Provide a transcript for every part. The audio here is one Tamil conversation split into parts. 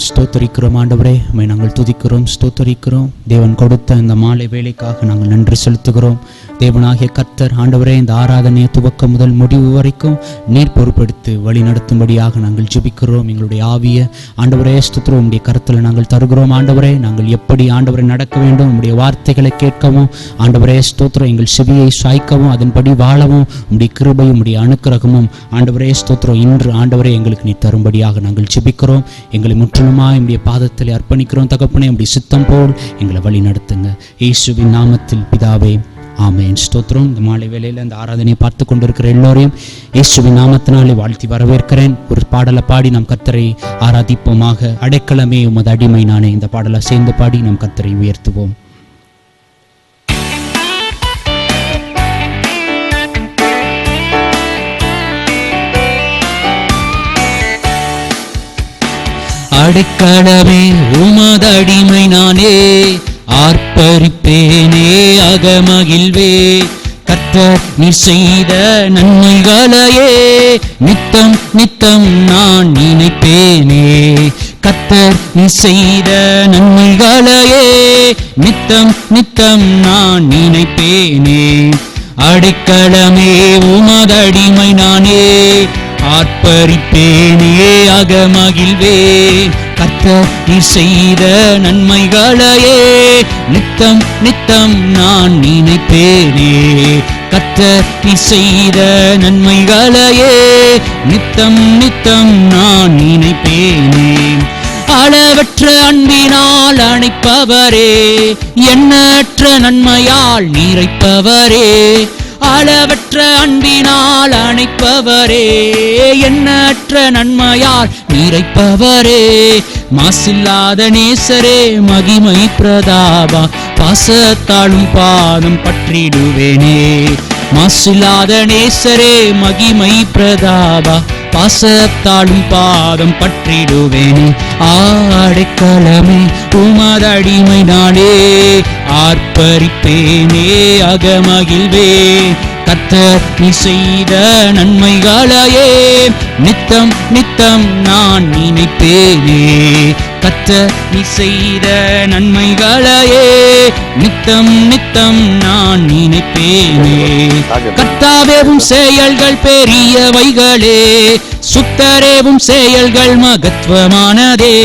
ஸ்தோத்தரிக்கிறோம் ஆண்டவரே, உம்மை நாங்கள் துதிக்கிறோம், ஸ்தோத்தரிக்கிறோம். தேவன் கொடுத்த இந்த மாலை வேளைக்காக நாங்கள் நன்றி செலுத்துகிறோம். தேவனாகிய கர்த்தர் ஆண்டவரே, இந்த ஆராதனையை துவக்கம் முதல் முடிவு வரைக்கும் நீர் பொறுப்பெடுத்து வழி நடத்தும்படியாக நாங்கள் ஜெபிக்கிறோம். எங்களுடைய ஆவிய ஆண்டவரே ஸ்தோத்திரம் உம்முடைய கருத்தில் நாங்கள் தருகிறோம். ஆண்டவரே, நாங்கள் எப்படி ஆண்டவரை நடக்க வேண்டும், உம்முடைய வார்த்தைகளை கேட்கவும் ஆண்டவரே ஸ்தோத்திரம் எங்கள் செவியை சாய்க்கவும் அதன்படி வாழவும் உம்முடைய கிருபையும் உம்முடைய அனுக்கிரகமும் ஆண்டவரே ஸ்தோத்திரம் இன்று ஆண்டவரே எங்களுக்கு நீ தரும்படியாக நாங்கள் ஜெபிக்கிறோம். எங்களை முற்றிலுமாய் உம்முடைய பாதத்தில் அர்ப்பணிக்கிறோம். தகப்பனே, உம்முடைய சித்தம் போல் எங்களை வழி நடத்துங்க. இயேசுவின் நாமத்தில் பிதாவே, ஆமென். ஸ்தோத்திரம். இந்த மாலை வேளையில் இந்த ஆராதனையை பார்த்து கொண்டிருக்கிற எல்லோரையும் இயேசுவின் நாமத்தினாலே வாழ்த்தி வரவேற்கிறேன். ஒரு பாடலை பாடி நாம் கர்த்தரை ஆராதிப்போமாக. அடைக்கலமே உமது அடிமை நானே, இந்த பாடலை சேர்ந்து பாடி நாம் கர்த்தரை உயர்த்துவோம். அடைக்கலமே உமது அடிமை நானே, ஆர்ப்பரிப்பேனே அகமகிழ்வே. கர்த்தர் நீ செய்த நன்மைகளையே நித்தம் நித்தம் நான் நினைப்பேனே. கர்த்தர் நீ செய்த நன்மைகளையே நித்தம் நித்தம் நான் நினைப்பேனே. அடைக்கலமே உமது அடிமை நானே, ஆர்ப்பரிப்பேனே அகமகிழ்வே. கர்த்தர் நீ செய்த நன்மைகளையே நித்தம் நித்தம் நான் நினைப்பேனே. கர்த்தர் நீ செய்த நன்மைகளையே நித்தம் நித்தம் நான் நினைப்பேனே. அளவற்ற அன்பினால் அணைப்பவரே, எண்ணற்ற நன்மையால் நிறைப்பவரே. அளவற்ற அன்பினால் அணைப்பவரே, எண்ணற்ற நன்மையால் நிறைப்பவரே. மாசில்லாத நேசரே, மகிமை பிரதாபா, பாசத்தாலும் பாதம் பற்றிடுவேனே. மாசில்லாத நேசரே, மகிமை பிரதாபா, பாசத்தாலும் பாதம் பற்றிடுவேனே. அடைக்கலமே உமது அடிமை நானே, ஆர்ப்பரிப்பேனே அகமகிழ்வே. கர்த்தர் நீ செய்த நன்மைகளையே நித்தம் நித்தம் நான் நினைப்பேனே. கர்த்தர் நீ செய்த நன்மைகளையே நித்தம் நித்தம் நான் நினைப்பேனே. கர்த்தாவேவும் செயல்கள் பெரியவைகளே, சுத்தரேவும் செயல்கள் மகத்துவமானதே.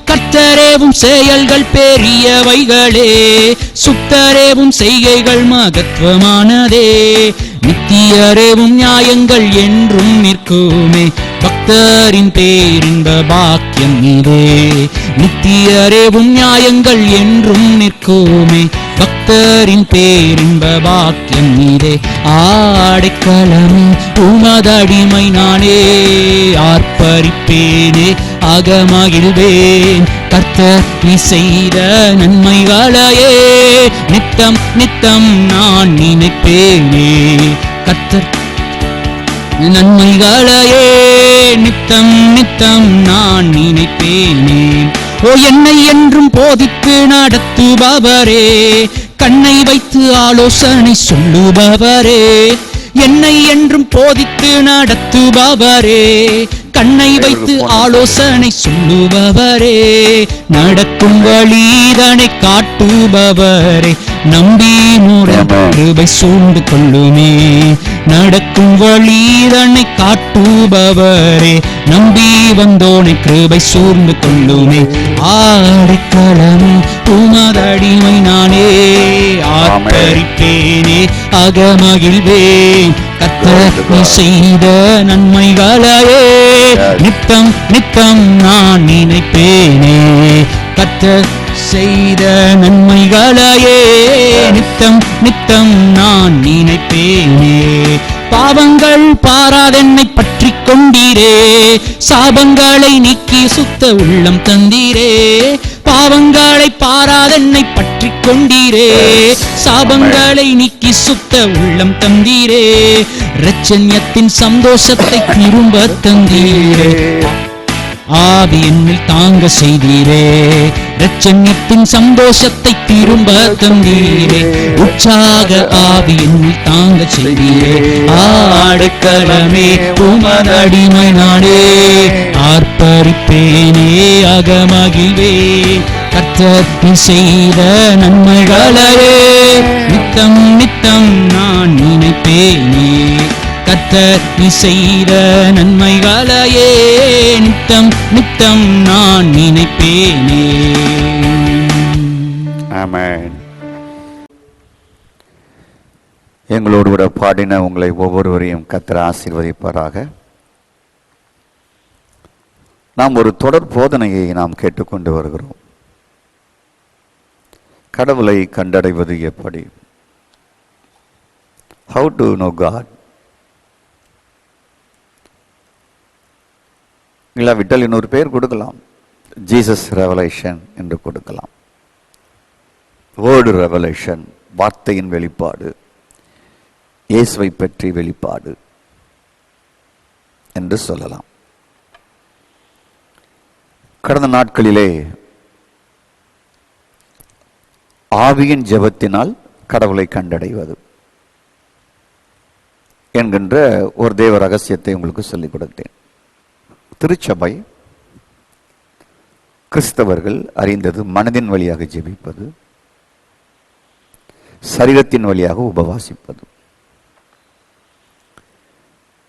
கர்த்தரேவும் செயல்கள் பெரியவைகளே, சுத்தரேவும் செய்கைகள் மகத்துவமானதே. நித்தியரேவும் நியாயங்கள் என்றும் நிற்குமே, பக்தரின் பேரின்ப பாக்கியம் இதே. நித்தியரேவும் நியாயங்கள் என்றும் நிற்குமே, பக்தரின் பேரின்ப பாக்கியம் இதே. அடைக்கலமே உமது அடிமை நானே, ஆர்ப்பரிப்பேனே அகமகிழ்வேன். கர்த்தர் நீ செய்த நன்மைகளையே நித்தம் நித்தம் நான் நினைப்பேனே. கர்த்தர் நன்மைகளையே நித்தம் நித்தம் நான் நினைப்பேனே. ஓ என்னை என்றும் போதித்து நடத்துபவரே, கண்ணை வைத்து ஆலோசனை சொல்லுபவரே. என்னை என்றும் போதித்து நடத்துபவரே, கண்ணை வைத்து ஆலோசனை சொல்லுபவரே. நடக்கும் வழிதனை காட்டுபவரே, நம்பி கிருபை சூழ்ந்து கொள்ளுமே. நடக்கும் வழிதனை காட்டுபவரே, நம்பி வந்தோனை கிருபை சூழ்ந்து கொள்ளுமே. அடைக்கலமே உமது அடிமை நானே, ஆர்ப்பரிப்பேனே அகமகிழ்வேன். கர்த்தர் நீ செய்த நன்மைகளையே நித்தம் நித்தம் நான் நினைப்பேனே. கர்த்தர் செய்த நன்மைகளையே நித்தம் நித்தம் நான் நினைப்பேனே. பாவங்கள் பாராதென்னை பற்றி கொண்டீரே, சாபங்களை நீக்கி சுத்த உள்ளம் தந்தீரே. பாவங்களை பாராதென்னை பற்றி கொண்டீரே, சாபங்களை நீக்கி சுத்த உள்ளம் தந்தீரே. இரட்சண்யத்தின் சந்தோஷத்தை திரும்ப தந்தீரே, ஆவி என்னில் தாங்க செய்தீரே. இரட்சண்யத்தின் சந்தோஷத்தை திரும்ப தந்தீரே, உற்சாக ஆவி என்னில் தாங்க செய்தீரே. அடைக்கலமே உமது அடிமை நானே, ஆர்ப்ப ஆர்ப்பரிப்பேனே அகமகிழ்வே. கர்த்தர் நீ செய்த நன்மைகளையே நித்தம் நித்தம் நான் நினைப்பேனே. கர்த்தர் நீ செய்த நன்மைகளையே நித்தம் நித்தம் நான் நினைப்பேனே. ஆமென். எங்களோடு கூட பாடின உங்களை ஒவ்வொருவரையும் கர்த்தர் ஆசீர்வதிப்பாராக. நாம் ஒரு தொடர் போதனையை நாம் கேட்டுக்கொண்டு வருகிறோம். கடவுளை கண்டடைவது எப்படி? How to know God? இல்லாவிட்டால் இன்னொரு பேர் கொடுக்கலாம், ஜீசஸ் ரெவலேஷன் என்று கொடுக்கலாம். வேர்டு ரெவலேஷன், வார்த்தையின் வெளிப்பாடு, இயேசுவை பற்றி வெளிப்பாடு என்று சொல்லலாம். கடந்த நாட்களிலே ஆவியின் ஜெபத்தினால் கடவுளை கண்டடைவது என்கின்ற ஒரு தேவ ரகசியத்தை உங்களுக்கு சொல்லிக் கொடுத்தேன். திருச்சபை கிறிஸ்தவர்கள் அறிந்தது மனதின் வழியாக ஜெபிப்பது, சரீரத்தின் வழியாக உபவாசிப்பது.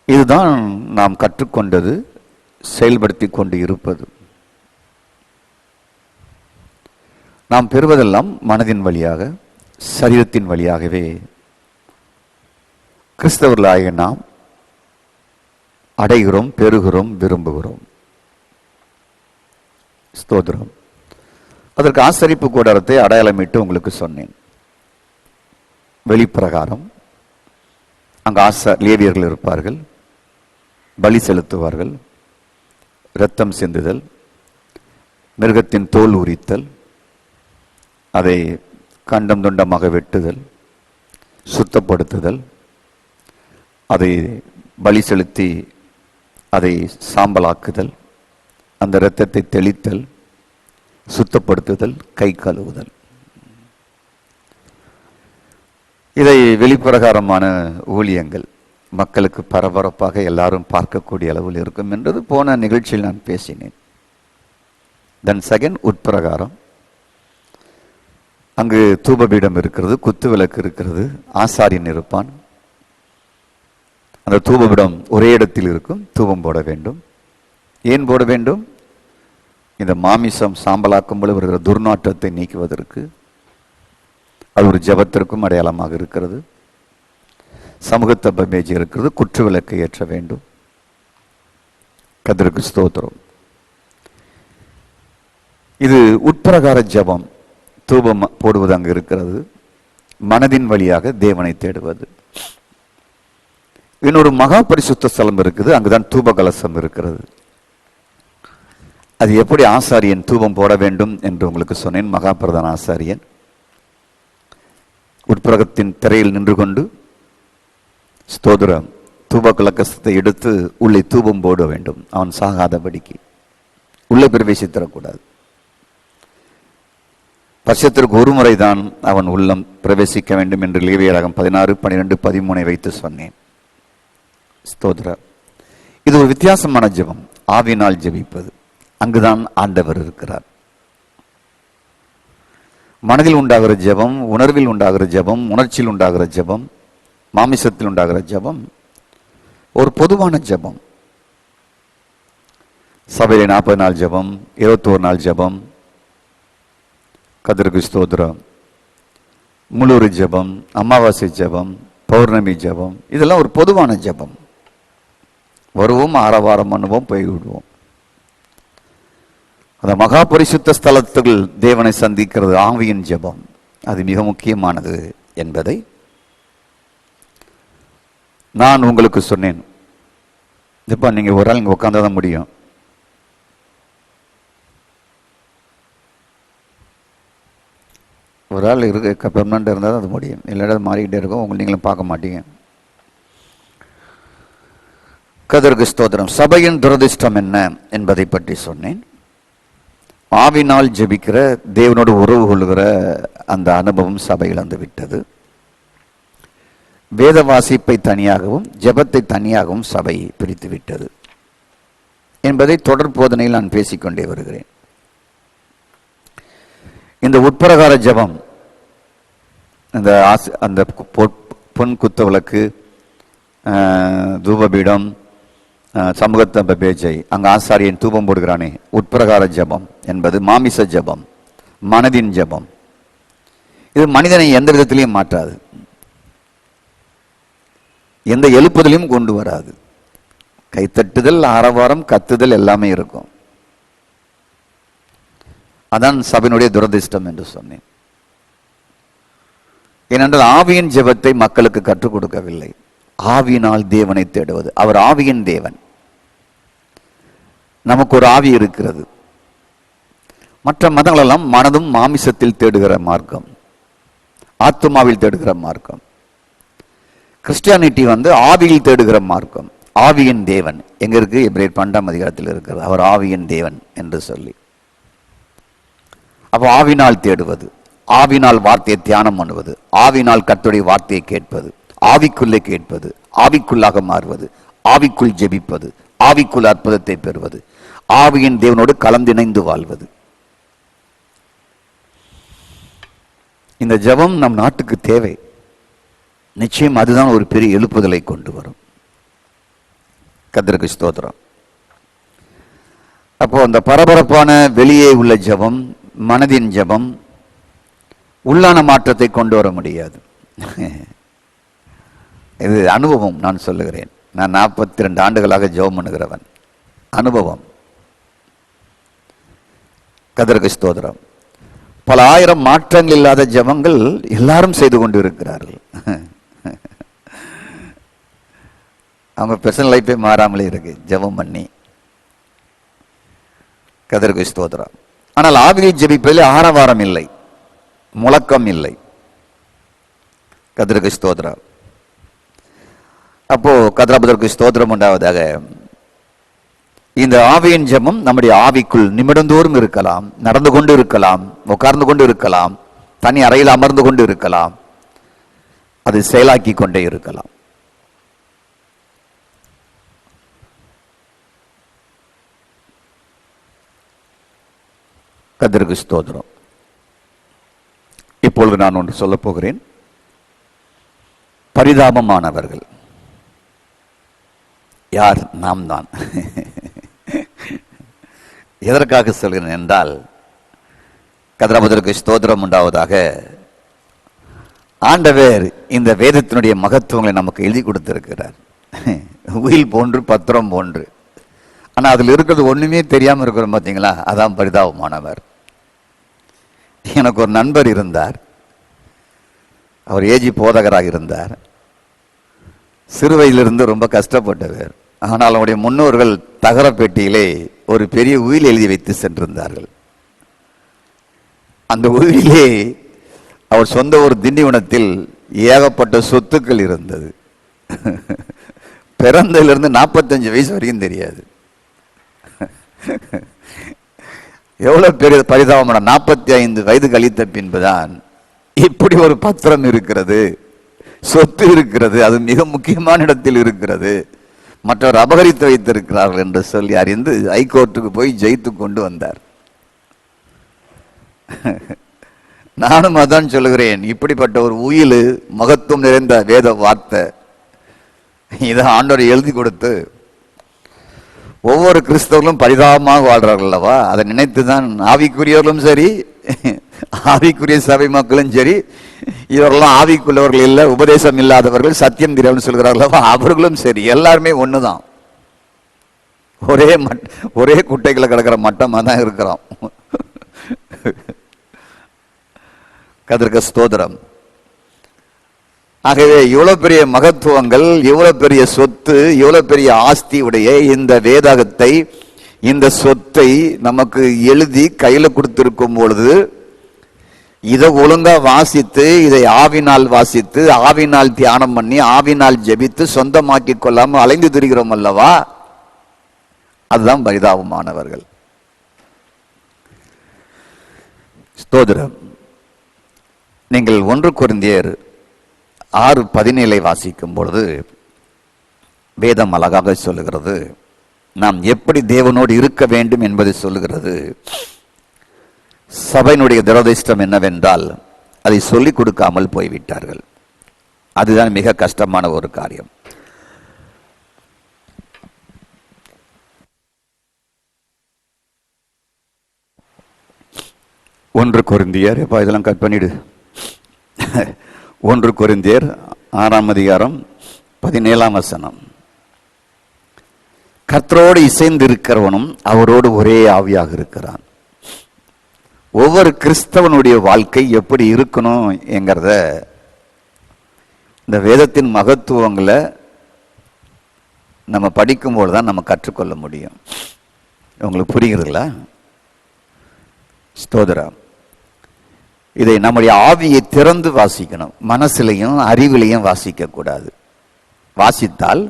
இதுதான் நாம் கற்றுக்கொண்டது, செயல்படுத்தி கொண்டு இருப்பது. நாம் பெறுவதெல்லாம் மனதின் வழியாக, சரீரத்தின் வழியாகவே கிறிஸ்தவர்களாகிய நாம் அடைகிறோம், பெறுகிறோம், விரும்புகிறோம். ஸ்தோத்திரம். அதற்கு ஆசரிப்பு கூடாரத்தை அடையாளமிட்டு உங்களுக்கு சொன்னேன். வெளிப்பிரகாரம் அங்கு லேவியர்கள் இருப்பார்கள், பலி செலுத்துவார்கள், இரத்தம் சிந்துதல், மிருகத்தின் தோல் உரித்தல், அதை கண்டம் துண்டமாக வெட்டுதல், சுத்தப்படுத்துதல், அதை பலி செலுத்தி அதை சாம்பலாக்குதல், அந்த இரத்தத்தை தெளித்தல், சுத்தப்படுத்துதல், கை கழுவுதல். இதை வெளிப்பிரகாரமான ஊழியங்கள் மக்களுக்கு பரபரப்பாக எல்லாரும் பார்க்கக்கூடிய அளவில் இருக்கும் என்றது போன நிகழ்ச்சியில் நான் பேசினேன். தென் செகண்ட் உட்பிரகாரம், அங்கு தூபபீடம் இருக்கிறது, குத்து விளக்கு இருக்கிறது, ஆசாரியன் இருப்பான். அந்த தூபபீடம் ஒரே இடத்தில் இருக்கும். தூபம் போட வேண்டும். ஏன் போட வேண்டும்? இந்த மாமிசம் சாம்பலாக்கும் பொழுது வருகிற துர்நாற்றத்தை நீக்குவதற்கு. அது ஒரு ஜெபத்திற்கும் அடையாளமாக இருக்கிறது. சமூகத்த மேஜை இருக்கிறது, குற்று விளக்கை ஏற்ற வேண்டும். கர்த்தருக்கு ஸ்தோத்திரம். இது உட்பிரகார ஜெபம். தூபம் போடுவது அங்கு இருக்கிறது. மனதின் வழியாக தேவனை தேடுவது. இன்னொரு மகா பரிசுத்த ஸ்தலம் இருக்குது, அங்குதான் தூப கலசம் இருக்கிறது. அது எப்படி ஆசாரியன் தூபம் போட வேண்டும் என்று உங்களுக்கு சொன்னேன். மகா பிரதான ஆசாரியன் உட்பிரகத்தின் திரையில் நின்று கொண்டு ஸ்தோத்திரம் தூப கலசத்தை எடுத்து உள்ளே தூபம் போட வேண்டும். அவன் சாகாதபடிக்கு உள்ளே பிரவேசித்தரக்கூடாது. வருஷத்திற்கு ஒரு முறைதான் அவன் உள்ளம் பிரவேசிக்க வேண்டும் என்று லேவியராகமம் 16, 12, 13 வைத்து சொன்னேன். ஸ்தோத்திரம். இது ஒரு வித்தியாசமான ஜெபம், ஆவியினால் ஜெபிப்பது. அங்குதான் ஆண்டவர் இருக்கிறார். மனதில் உண்டாகிற ஜெபம், உணர்வில் உண்டாகிற ஜெபம், உணர்ச்சியில் உண்டாகிற ஜெபம், மாமிசத்தில் உண்டாகிற ஜெபம் ஒரு பொதுவான ஜெபம். சபையிலே 40 நாள் ஜெபம், 21 நாள் ஜெபம், கர்த்தருக்கு ஸ்தோத்திரம், முழு ஜெபம், அமாவாசை ஜெபம், பௌர்ணமி ஜெபம், இதெல்லாம் ஒரு பொதுவான ஜெபம். வருவோம், ஆரவாரம் பண்ணுவோம், போய்விடுவோம். அந்த மகா பரிசுத்த ஸ்தலத்தில் தேவனை சந்திக்கிறது ஆவியின் ஜெபம். அது மிக முக்கியமானது என்பதை நான் உங்களுக்கு சொன்னேன். இப்போ நீங்க ஒரு ஆள் இங்கே உட்கார்ந்தாதான் முடியும். ஒரு ஆள் இருக்க பெர்மனண்ட் இருந்தால் அது முடியும். இல்லாட்ட மாறிக்கிட்டே இருக்கும். உங்களை நீங்களும் பார்க்க மாட்டீங்க. கர்த்தருக்கு ஸ்தோத்திரம். சபையின் துரதிர்ஷ்டம் என்ன என்பதை பற்றி சொன்னேன். ஆவினால் ஜெபிக்கிற, தேவனோடு உறவு கொள்ளுகிற அந்த அனுபவம் சபை இழந்து விட்டது. வேத வாசிப்பை தனியாகவும் ஜெபத்தை தனியாகவும் சபை பிரித்து விட்டது. என்பதை தொடர் போதனையில் நான் பேசிக்கொண்டே வருகிறேன். இந்த உட்பிரகார ஜெபம், அந்த பொன் குத்து விளக்கு, தூபபீடம், சமூகத்தம்ப பேஜை, அங்கு ஆசாரியன் தூபம் போடுகிறானே, உட்பிரகார ஜெபம் என்பது மாமிச ஜெபம், மனதின் ஜெபம். இது மனிதனை எந்த விதத்திலையும் மாற்றாது, எந்த எழுப்புதலையும் கொண்டு வராது. கைத்தட்டுதல், ஆரவாரம், கத்துதல் எல்லாமே இருக்கும். அதான் சபையினுடைய துரதிர்ஷ்டம் என்று சொன்னேன். ஏனென்றால் ஆவியின் ஜெபத்தை மக்களுக்கு கற்றுக் கொடுக்கவில்லை. ஆவியினால் தேவனை தேடுவது. அவர் ஆவியின் தேவன். நமக்கு ஒரு ஆவி இருக்கிறது. மற்ற மதங்களெல்லாம் மனதும் மாமிசத்தில் தேடுகிற மார்க்கம், ஆத்துமாவில் தேடுகிற மார்க்கம். கிறிஸ்டியானிட்டி ஆவியில் தேடுகிற மார்க்கம். ஆவியின் தேவன் எங்க இருக்கு? எபிரேயர் 12ஆம் அதிகாரத்தில் இருக்கிறது. அவர் ஆவியின் தேவன் என்று சொல்லி. அப்போ ஆவினால் தேடுவது, ஆவினால் வார்த்தையை தியானம் பண்ணுவது, ஆவினால் கர்த்தருடைய வார்த்தையை கேட்பது, ஆவிக்குள்ளே கேட்பது, ஆவிக்குள்ளாக மாறுவது, ஆவிக்குள் ஜெபிப்பது, ஆவிக்குள் அற்புதத்தை பெறுவது, ஆவியின் தேவனோடு கலந்திணைந்து வாழ்வது. இந்த ஜெபம் நம் நாட்டுக்கு தேவை. நிச்சயம் அதுதான் ஒரு பெரிய எழுப்புதலை கொண்டு வரும். கர்த்தருக்கு ஸ்தோத்திரம். அப்போ அந்த பரபரப்பான வெளியே உள்ள ஜெபம், மனதின் ஜெபம் உள்ளான மாற்றத்தை கொண்டு வர முடியாது. இது அனுபவம். நான் சொல்லுகிறேன், நான் 42 ஆண்டுகளாக ஜெபம் பண்ணுகிறவன். அனுபவம். கர்த்தருக்கு ஸ்தோத்திரம். பல ஆயிரம் மாற்றங்கள் இல்லாத ஜெபங்கள் எல்லாரும் செய்து கொண்டு இருக்கிறார்கள். அவங்க பர்சனல் லைஃபே மாறாமலே இருக்கு ஜெபம் பண்ணி. கர்த்தருக்கு ஸ்தோத்திரம். ஆனால் ஆவியில் ஜெபிப்பதில் ஆரவாரம் இல்லை, முழக்கம் இல்லை. கர்த்தருக்கு ஸ்தோத்திரம். அப்போ கர்த்தருக்கு ஸ்தோத்திரம் உண்டாவதாக. இந்த ஆவியின் ஜெபம் நம்முடைய ஆவிக்குள் நிமிடந்தோறும் இருக்கலாம், நடந்து கொண்டு இருக்கலாம், உட்கார்ந்து கொண்டு இருக்கலாம், தனி அறையில் அமர்ந்து கொண்டு இருக்கலாம், அது செயலாக்கி கொண்டே இருக்கலாம். கர்த்தருக்கு ஸ்தோத்திரம். இப்பொழுது நான் ஒன்று சொல்ல போகிறேன். பரிதாபமானவர்கள் யார்? நாம் தான். எதற்காக சொல்கிறேன் என்றால், கர்த்தருக்கு ஸ்தோத்திரம் உண்டாவதாக. ஆண்டவர் இந்த வேதத்தினுடைய மகத்துவங்களை நமக்கு எழுதி கொடுத்திருக்கிறார். உயில் போன்று, பத்திரம் போன்று. ஆனால் அதில் இருக்கிறது ஒண்ணுமே தெரியாமல் இருக்கிறோம் பார்த்தீங்களா? அதான் பரிதாபமானவர். எனக்கு ஒரு நண்பர் இருந்தார். அவர் ஏஜி போதகராக இருந்தார். சிறு வயதிலிருந்து ரொம்ப கஷ்டப்பட்டவர். ஆனால் அவருடைய முன்னோர்கள் தகர பெட்டியிலே ஒரு பெரிய உயில் எழுதி வைத்து சென்றிருந்தார்கள். அந்த உயிலே அவர் சொந்த ஒரு திண்டிவனத்தில் ஏகப்பட்ட சொத்துக்கள் இருந்தது. பிறந்ததிலிருந்து 45 வயசு வரைக்கும் தெரியாது. எவ்வளவு பெரிய பரிதாபமான 45 வயது கழித்த பின்புதான் இப்படி ஒரு பத்திரம் இருக்கிறது, சொத்து இருக்கிறது, அது மிக முக்கியமான இடத்தில் இருக்கிறது, மற்றவர் அபகரித்து வைத்திருக்கிறார்கள் என்று சொல்லி அறிந்து ஹைகோர்ட்டுக்கு போய் ஜெயித்து கொண்டு வந்தார். நானும் அதான் சொல்லுகிறேன். இப்படிப்பட்ட ஒரு உயில் மகத்துவம் நிறைந்த வேத வார்த்தை இதை ஆண்டவர் எழுதி கொடுத்து ஒவ்வொரு கிறிஸ்தவர்களும் பரிதாபமாக வாழ்றார்கள் அல்லவா? அதை நினைத்துதான் ஆவிக்குரியவர்களும் சரி, ஆவிக்குரிய சபை மக்களும் சரி, இவர்களெல்லாம் ஆவிக்குள்ளவர்கள் இல்லை, உபதேசம் இல்லாதவர்கள், சத்தியம் தெரியாமல் சொல்கிறார்களவா, அவர்களும் சரி, எல்லாருமே ஒண்ணுதான். ஒரே குட்டைகளை கிடக்கிற மட்டமாக தான் இருக்கிறோம். கர்த்தருக்கு ஸ்தோத்திரம். ஆகவே இவ்வளவு பெரிய மகத்துவங்கள், இவ்வளவு பெரிய சொத்து, இவ்வளவு பெரிய ஆஸ்தி உடைய இந்த வேதத்தை, இந்த சொத்தை நமக்கு எழுதி கையில கொடுத்திருக்கும் பொழுது இதை ஒழுங்கா வாசித்து, இதை ஆவினால் வாசித்து, ஆவினால் தியானம் பண்ணி, ஆவினால் ஜெபித்து சொந்தமாக்கி கொள்ளாமல் அலைந்து திரிகிறோம் அல்லவா? அதுதான் பரிதாபமானவர்கள். ஸ்தோத்திரம். நீங்கள் 1 கொரிந்தியர் 6:17 வாசிக்கும் பொழுது வேதம் அழகாக சொல்லுகிறது. நாம் எப்படி தேவனோடு இருக்க வேண்டும் என்பதை சொல்லுகிறது. சபையினுடைய துரதிர்ஷ்டம் என்னவென்றால் அதை சொல்லிக் கொடுக்காமல் போய்விட்டார்கள். அதுதான் மிக கஷ்டமான ஒரு காரியம். ஒன்று கொரிந்தியர், இதெல்லாம் கட் பண்ணிடு. 1 கொரிந்தியர் 6ஆம் அதிகாரம் 17ஆம் வசனம். கர்த்தரோடு இசைந்திருக்கிறவனும் அவரோடு ஒரே ஆவியாக இருக்கிறான். ஒவ்வொரு கிறிஸ்தவனுடைய வாழ்க்கை எப்படி இருக்கணும் என்கிறத இந்த வேதத்தின் மகத்துவங்களை நம்ம படிக்கும்போது தான் நம்ம கற்றுக்கொள்ள முடியும். உங்களுக்கு புரிகிறதுங்களா? ஸ்தோத்திரம். இதை நம்முடைய ஆவியை திறந்து வாசிக்கணும். மனசிலையும் அறிவிலையும் வாசிக்க கூடாது. வாசித்தால்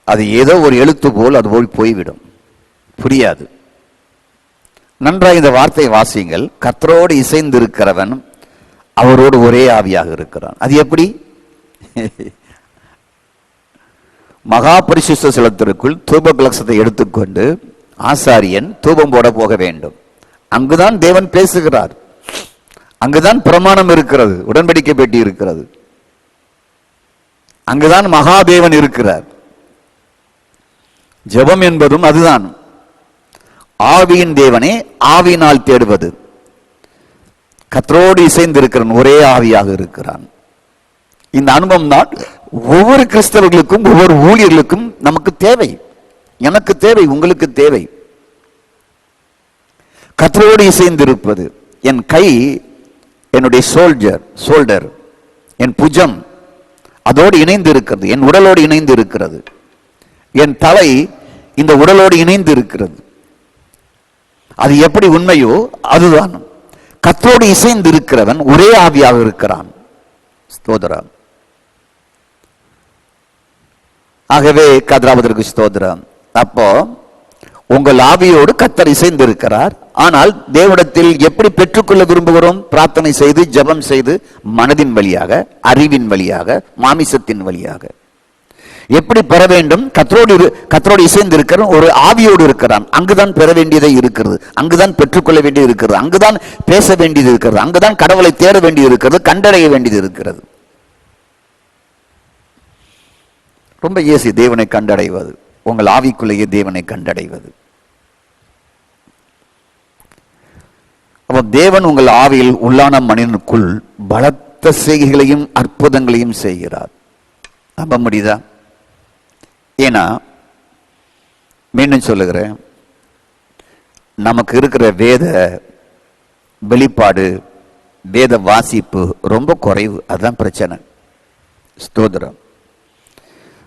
அது ஏதோ ஒரு எழுத்து போல் அது போய்விடும், புரியாது. நன்றாக இந்த வார்த்தையை வாசிங்கள். கர்த்தரோடு இசைந்திருக்கிறவன் அவரோடு ஒரே ஆவியாக இருக்கிறான். அது எப்படி? மகா பரிசுத்த ஸ்தலத்திற்குள் தூப கலசத்தை எடுத்துக்கொண்டு ஆசாரியன் தூபம் போட போக வேண்டும். அங்குதான் தேவன் பேசுகிறார். அங்குதான் பிரமாணம் இருக்கிறது, உடன்படிக்கை பெட்டி இருக்கிறது. அங்குதான் மகாதேவன் இருக்கிறார். ஜெபம் என்பதும் அதுதான். ஆவியின் தேவனே ஆவியினால் தேடுவது. கர்த்தரோடு இசைந்திருக்கிறான், ஒரே ஆவியாக இருக்கிறான். இந்த அனுபவம் தான் ஒவ்வொரு கிறிஸ்தவர்களுக்கும் ஒவ்வொரு ஊழியர்களுக்கும் நமக்கு தேவை. எனக்கு தேவை, உங்களுக்கு தேவை. கர்த்தரோடு இசைந்திருப்பது. என் கை என்னுடைய ஷோல்டர், என் புஜம் அதோடு இணைந்து இருக்கிறது, என் உடலோடு இணைந்து இருக்கிறது. என் தலை இந்த உடலோடு இணைந்து இருக்கிறது. அது எப்படி உண்மையோ அதுதான். கர்த்தரோடு இசைந்து இருக்கிறவன் ஒரே ஆவியாக இருக்கிறான். ஸ்தோத்திரம். ஆகவே கர்த்தருக்கு ஸ்தோத்திரம். அப்போ உங்கள் ஆவியோடு கர்த்தர் இசைந்து இருக்கிறார். ஆனால் தேவனிடத்தில் எப்படி பெற்றுக்கொள்ள விரும்புகிறோம்? பிரார்த்தனை செய்து, ஜெபம் செய்து, மனதின் வழியாக, அறிவின் வழியாக, மாமிசத்தின் வழியாக. எப்படி பெற வேண்டும்? கர்த்தரோடு இசைந்து இருக்கிற ஒரு ஆவியோடு இருக்கிறான். அங்குதான் பெற வேண்டியதை இருக்கிறது, அங்குதான் பெற்றுக்கொள்ள வேண்டியது இருக்கிறது, அங்குதான் பேச வேண்டியது இருக்கிறது, அங்குதான் கடவுளை தேட வேண்டியது இருக்கிறது, கண்டடைய வேண்டியது இருக்கிறது. ரொம்ப ஈஸி தேவனை கண்டடைவது, உங்கள் ஆவிக்குள்ளேயே தேவனை கண்டடைவது. அப்போ தேவன் உங்கள் ஆவியில் உள்ளான மனிதனுக்குள் பலத்த செய்கைகளையும் அற்புதங்களையும் செய்கிறார். நம்ப முடியுதா? ஏன்னா மீண்டும் சொல்லுகிறேன், நமக்கு இருக்கிற வேத வெளிப்பாடு, வேத வாசிப்பு ரொம்ப குறைவு. அதுதான் பிரச்சனை. ஸ்தோத்திரம்.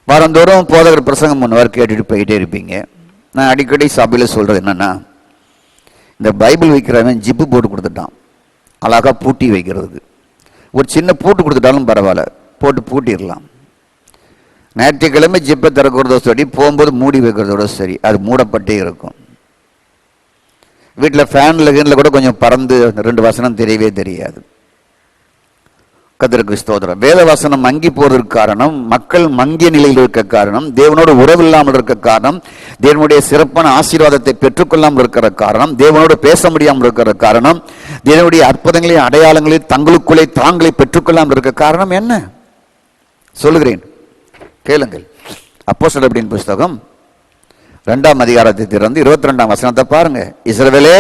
வாரந்தோறும் போதகர் பிரசங்கம் முன்னவர் கேட்டுட்டு போயிட்டே இருப்பீங்க. நான் அடிக்கடி சபையில் சொல்றது என்னன்னா, இந்த பைபிள் வைக்கிறவன் ஜிப்பு போட்டு கொடுத்துட்டான், அழகா பூட்டி வைக்கிறதுக்கு. ஒரு சின்ன பூட்டு கொடுத்துட்டாலும் பரவாயில்ல, போட்டு பூட்டிடலாம். ஞாயிற்றுக்கிழமை ஜிப்பை திறக்கிறதோ சரி, போகும்போது மூடி வைக்கிறதோட சரி, அது மூடப்பட்டே இருக்கும். வீட்டில் ஃபேனில் கீழில் கூட கொஞ்சம் பறந்து 2 வசனம் தெரியவே தெரியாது. கர்த்தருக்கு ஸ்தோத்திரம். வேத வசனம் மங்கி போவதற்கு காரணம், மக்கள் மங்கிய நிலையில் இருக்க காரணம், தேவனோடு உறவில்லாமல் இருக்க காரணம், தேவனுடைய சிறப்பான ஆசீர்வாதத்தை பெற்றுக்கொள்ளாமல் இருக்கிற காரணம், தேவனோடு பேச முடியாமல் இருக்கிற காரணம், தேவனுடைய அற்புதங்களையும் அடையாளங்களையும் தங்களுக்குள்ளே தாங்களே பெற்றுக்கொள்ளாமல் இருக்க காரணம் என்ன? சொல்லுகிறேன், கேளுங்கள். அப்போஸ்தலர்களின் புஸ்தகம் 2ஆம் அதிகாரத்தை திறந்து 22ஆம் வசனத்தை பாருங்க. இஸ்ரவேலே,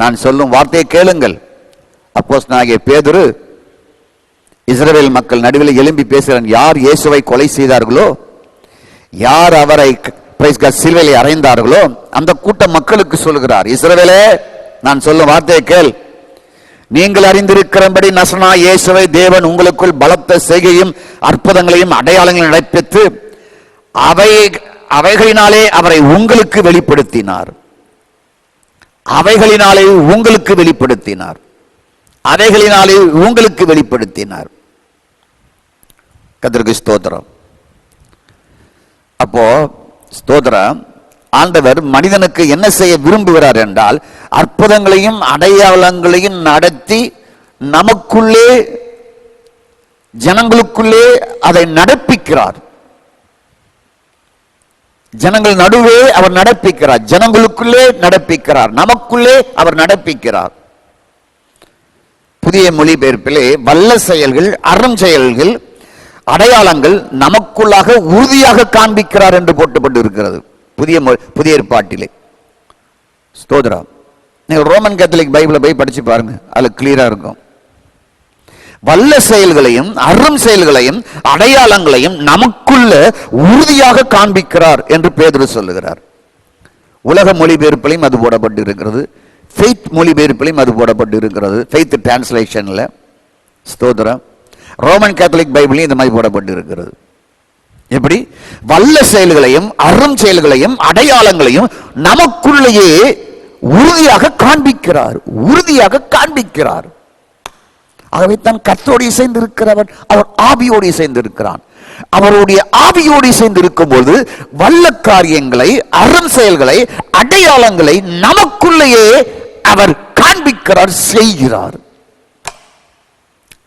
நான் சொல்லும் வார்த்தையை கேளுங்கள். அப்போஸ்தலனாகிய பேதுரு இஸ்ரவேல் மக்கள் நடுவில் எழும்பி பேசுகிறான். யார் இயேசுவை கொலை செய்தார்களோ, யார் அவரை சிலுவையிலே அறைந்தார்களோ, அந்த கூட்ட மக்களுக்கு சொல்லுகிறார், இஸ்ரவேலே, நான் சொல்லும் வார்த்தையை கேள். நீங்கள் அறிந்திருக்கிறபடி நசனா இயேசுவை தேவன் உங்களுக்குள் பலத்த செய்கையும் அற்புதங்களையும் அடையாளங்களையும் நடைபெற்று அவைகளினாலே அவரை உங்களுக்கு வெளிப்படுத்தினார். அவைகளினாலே உங்களுக்கு வெளிப்படுத்தினார். அவைகளினாலே உங்களுக்கு வெளிப்படுத்தினார். கர்த்தருக்கு ஸ்தோத்திரம். அப்போ ஸ்தோத்திரம். ஆண்டவர் மனிதனுக்கு என்ன செய்ய விரும்புகிறார் என்றால், அற்புதங்களையும் அடையாளங்களையும் நடத்தி நமக்குள்ளே, ஜனங்களுக்குள்ளே அதை நடப்பிக்கிறார். ஜனங்கள் நடுவே அவர் நடப்பிக்கிறார், ஜனங்களுக்குள்ளே நடப்பிக்கிறார், நமக்குள்ளே அவர் நடப்பிக்கிறார். புதிய மொழிபெயர்ப்பிலே வல்ல செயல்கள், அறம் செயல்கள், அடையாளங்கள் நமக்குள்ளாக உறுதியாக காண்பிக்கிறார் என்று போட்டுப்பட்டு இருக்கிறது புதிய ஏற்பாட்டிலே. ஸ்தோத்திரம். நீங்க ரோமன் கேத்தலிக் பைபிளை போய் படிச்சு பாருங்க, அதுல கிளியரா இருக்கும். வல்ல செயல்களையும் அரும் செயல்களையும் அடையாளங்களையும் நமக்குள்ள உறுதியாக காண்பிக்கிறார் என்று பேதுரு சொல்லுகிறார். உலக மொழிபெயர்ப்பிலையும் அது போடப்பட்டு இருக்கிறது, ஃபெய்த் மொழிபெயர்ப்பிலையும் அது போடப்பட்டு இருக்கிறது, ஃபெய்த் டிரான்ஸ்லேஷன்ல. ஸ்தோத்திரம். ரோமன் கேத்தலிக் பைபிளையும் இந்த மாதிரி போடப்பட்டு இருக்கிறது. எப்படி? வல்ல செயல்களையும் அரும் செயல்களையும் அடையாளங்களையும் நமக்குள்ளேயே உறுதியாக காண்பிக்கிறார், உறுதியாக காண்பிக்கிறார். ஆகவே தான் கர்த்தரோடு இசைந்திருக்கிறவன் அவர் ஆவியோடு இசைந்திருக்கிறான். அவருடைய ஆவியோடு இசைந்திருக்கும் போது வல்ல காரியங்களை, அறம் செயல்களை, அடையாளங்களை நமக்குள்ளேயே அவர் காண்பிக்கிறார், செய்கிறார்.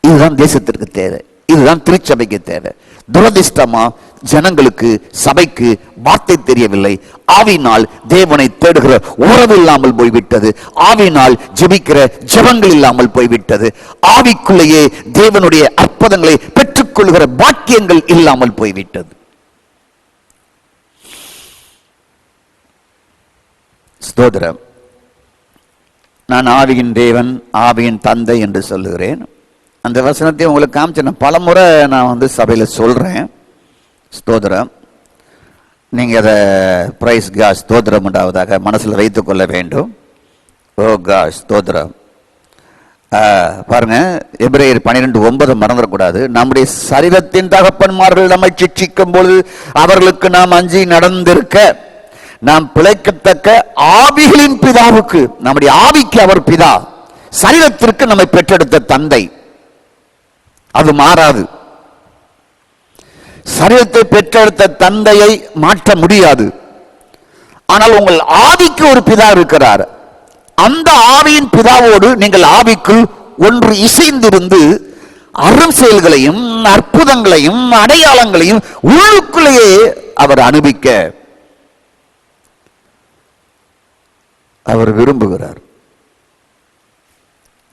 இதுதான் தேசத்திற்கு தேவை, இதுதான் திருச்சபைக்கு தேவை. துரதிஷ்டமா ஜனங்களுக்கு, சபைக்கு வார்த்தை தெரியவில்லை. ஆவினால் தேவனை தேடுகிற உறவு இல்லாமல் போய்விட்டது. ஆவினால் ஜெபிக்கிற ஜெபங்கள் இல்லாமல் போய்விட்டது. ஆவிக்குள்ளேயே தேவனுடைய அற்புதங்களை பெற்றுக்கொள்கிற பாக்கியங்கள் இல்லாமல் போய்விட்டது. ஸ்தோத்திரம். நான் ஆவியின் தேவன், ஆவியின் தந்தை என்று சொல்லுகிறேன். அந்த வசனத்தை உங்களுக்கு காமிச்சேன், பல முறை நான் சபையில சொல்றேன். ஸ்தோத்திரம். நீங்க அதை பிரைஸ் காட் ஸ்தோத்திரம் உண்டாவதாக மனசுல வைத்துக் கொள்ள வேண்டும். ஓ காட் ஸ்தோத்திரம். பாருங்க, எபிரேயர் 12:9 மறந்துடக்கூடாது. நம்முடைய சரீரத்தின் தகப்பன்மார்கள் நம்மை சிட்சிக்கும் பொழுது அவர்களுக்கு நாம் அஞ்சி நடந்திருக்க நாம் பிழைக்கத்தக்க ஆவிகளின் பிதாவுக்கு, நம்முடைய ஆவிக்கு அவர் பிதா, சரீரத்திற்கு நம்மை பெற்றெடுத்த தந்தை. அது மாறாது. சரீரத்தை பெற்றெடுத்த தந்தையை மாற்ற முடியாது. ஆனால் உங்கள் ஆவிக்கு ஒரு பிதா இருக்கிறார். அந்த ஆவியின் பிதாவோடு நீங்கள் ஆவிக்குள் ஒன்று இசைந்திருந்து அரும் செயல்களையும் அற்புதங்களையும் அடையாளங்களையும் உள்ளுக்குள்ளேயே அவர் அனுபவிக்க அவர் விரும்புகிறார்.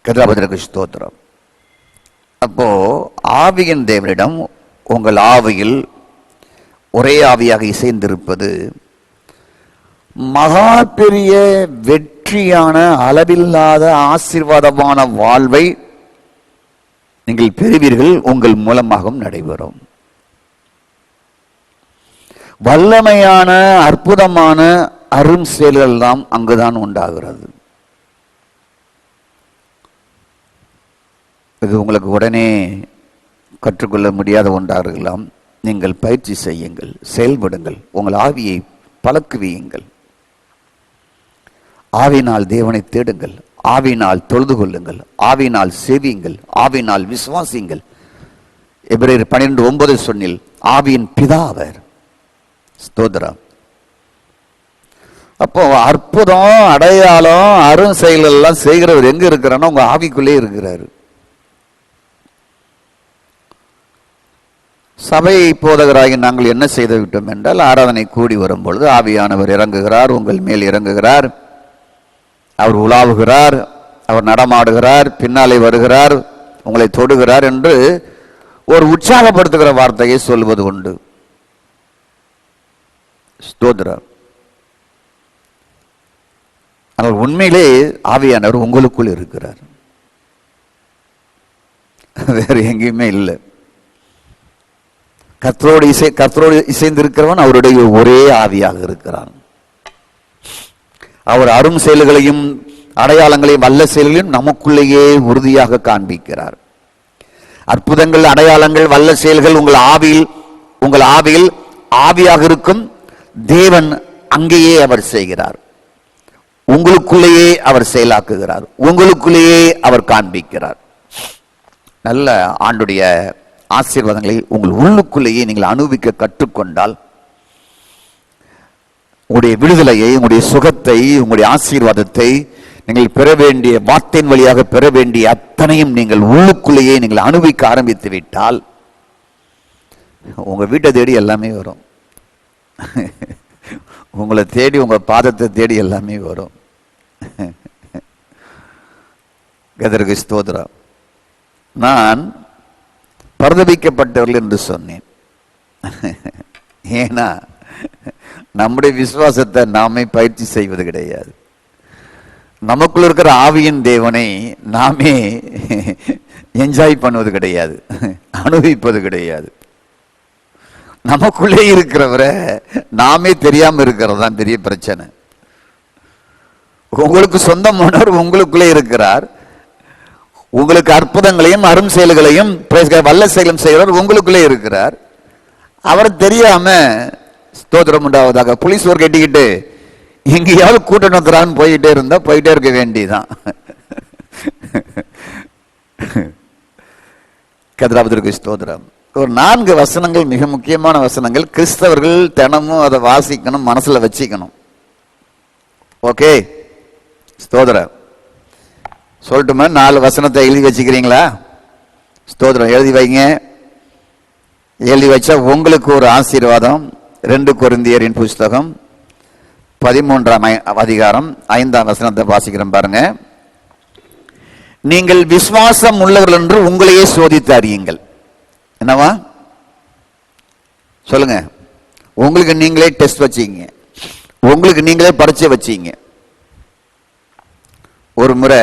கதாபதிரக்கு ஸ்தோத்திரம். அப்போ ஆவியின் தேவனிடம் உங்கள் ஆவியில் ஒரே ஆவியாக இசைந்திருப்பது மகா பெரிய வெற்றியான, அளவில்லாத ஆசீர்வாதமான வாழ்வை நீங்கள் பெறுவீர்கள். உங்கள் மூலமாகவும் நடைபெறும். வல்லமையான அற்புதமான அரும் செயல்கள் எல்லாம் அங்குதான் உண்டாகிறது. இது உங்களுக்கு உடனே கற்றுக்கொள்ள முடியாத ஒன்றாக இருக்கலாம். நீங்கள் பயிற்சி செய்யுங்கள், செயல்படுங்கள், உங்கள் ஆவியை பழக்குவியுங்கள். ஆவினால் தேவனை தேடுங்கள், ஆவினால் தொழுது கொள்ளுங்கள், ஆவினால் சேவியுங்கள், ஆவினால் விசுவாசியுங்கள். எபிரேயர் 12:9 சொன்னில் ஆவியின் பிதா அவர். ஸ்தோத்திரம். அப்போ அற்புதம், அடையாளம், அரும் செயல் எல்லாம் செய்கிறவர் எங்க இருக்கிறான்னா உங்க ஆவிக்குள்ளே இருக்கிறாரு. சபை போதகராகி நாங்கள் என்ன செய்து விட்டோம் என்றால், ஆராதனை கூடி வரும் பொழுது ஆவியானவர் இறங்குகிறார், உங்கள் மேல் இறங்குகிறார், அவர் உலாவுகிறார், அவர் நடமாடுகிறார், பின்னாலே வருகிறார், உங்களை தொடுகிறார் என்று ஒரு உற்சாகப்படுத்துகிற வார்த்தையை சொல்வது உண்டு. ஸ்தோத்திரம். ஆனால் உண்மையிலே ஆவியானவர் உங்களுக்குள் இருக்கிறார், வேறு எங்கேயுமே இல்லை. கர்த்தரோடு இசைந்திருக்கிறவன் அவருடைய ஒரே ஆவியாக இருக்கிறான். அவர் அரும் செயல்களையும் அடையாளங்களையும் வல்ல செயல்களையும் நமக்குள்ளேயே உறுதியாக காண்பிக்கிறார். அற்புதங்கள், அடையாளங்கள், வல்ல செயல்கள் உங்கள் ஆவியில் ஆவியாக இருக்கும் தேவன் அங்கேயே அவர் செய்கிறார். உங்களுக்குள்ளேயே அவர் செயலாக்குகிறார், உங்களுக்குள்ளேயே அவர் காண்பிக்கிறார். நல்ல ஆண்டுடைய ஆசீர்வாதங்களை உங்கள் உள்ளுக்குள்ளேயே நீங்கள் அனுபவிக்க கற்றுக்கொண்டால் உங்களுடைய விடுதலையை, உங்களுடைய சுகத்தை, உங்களுடைய ஆசீர்வாதத்தை நீங்கள் பெற வேண்டிய வார்த்தையின் வழியாக பெற வேண்டிய அத்தனையும் நீங்கள் உள்ளுக்குள்ளேயே நீங்கள் அனுபவிக்க ஆரம்பித்து விட்டால் உங்க வீட்டை தேடி எல்லாமே வரும். உங்களை தேடி, உங்க பாதத்தை தேடி எல்லாமே வரும். கர்த்தருக்கு ஸ்தோத்திரம். நான் பரிதபிக்கப்பட்டவர்கள் என்று சொன்னேன். ஏன்னா நம்முடைய விசுவாசத்தை நாமே பயிற்சி செய்வது கிடையாது. நமக்குள்ள இருக்கிற ஆவியின் தேவனை நாமே என்ஜாய் பண்ணுவது கிடையாது, அனுபவிப்பது கிடையாது. நமக்குள்ளே இருக்கிறவரை நாமே தெரியாம இருக்கிறது தான் பெரிய பிரச்சனை. உங்களுக்கு சொந்தமானவர் உங்களுக்குள்ளே இருக்கிறார். உங்களுக்கு அற்புதங்களையும் அரும் செயல்களையும் வல்ல செயலும் செய்கிறவர் உங்களுக்குள்ளே இருக்கிறார். அவர் தெரியாம, ஸ்தோத்திரம் உண்டாவதாக, போலீஸ் ஒரு கட்டிக்கிட்டு எங்கேயாவது கூட்டம் நடத்துறான்னு போயிட்டே இருந்தா போயிட்டே இருக்க வேண்டியதான். கர்த்தருக்கு ஸ்தோத்திரம். ஒரு 4 வசனங்கள் மிக முக்கியமான வசனங்கள். கிறிஸ்தவர்கள் தினமும் அதை வாசிக்கணும், மனசுல வச்சுக்கணும். ஓகே, ஸ்தோத்திரம். சொல்லட்டுமா? 4 வசனத்தை எழுதி வச்சுக்கிறீங்களா? ஸ்தோத்திரம். எழுதி வைங்க. எழுதி வச்சா உங்களுக்கு ஒரு ஆசீர்வாதம். 2 கொரிந்தியரின் புஸ்தகம் 13ஆம் அதிகாரம் 5ஆம் வசனத்தை வாசிக்கிறோம் பாருங்க. நீங்கள் விசுவாசம் உள்ளவர்கள் என்று உங்களையே சோதித்து அறியுங்கள். என்னவா சொல்லுங்க? உங்களுக்கு நீங்களே டெஸ்ட் வச்சீங்க, உங்களுக்கு நீங்களே பரீட்சை வச்சீங்க. ஒரு முறை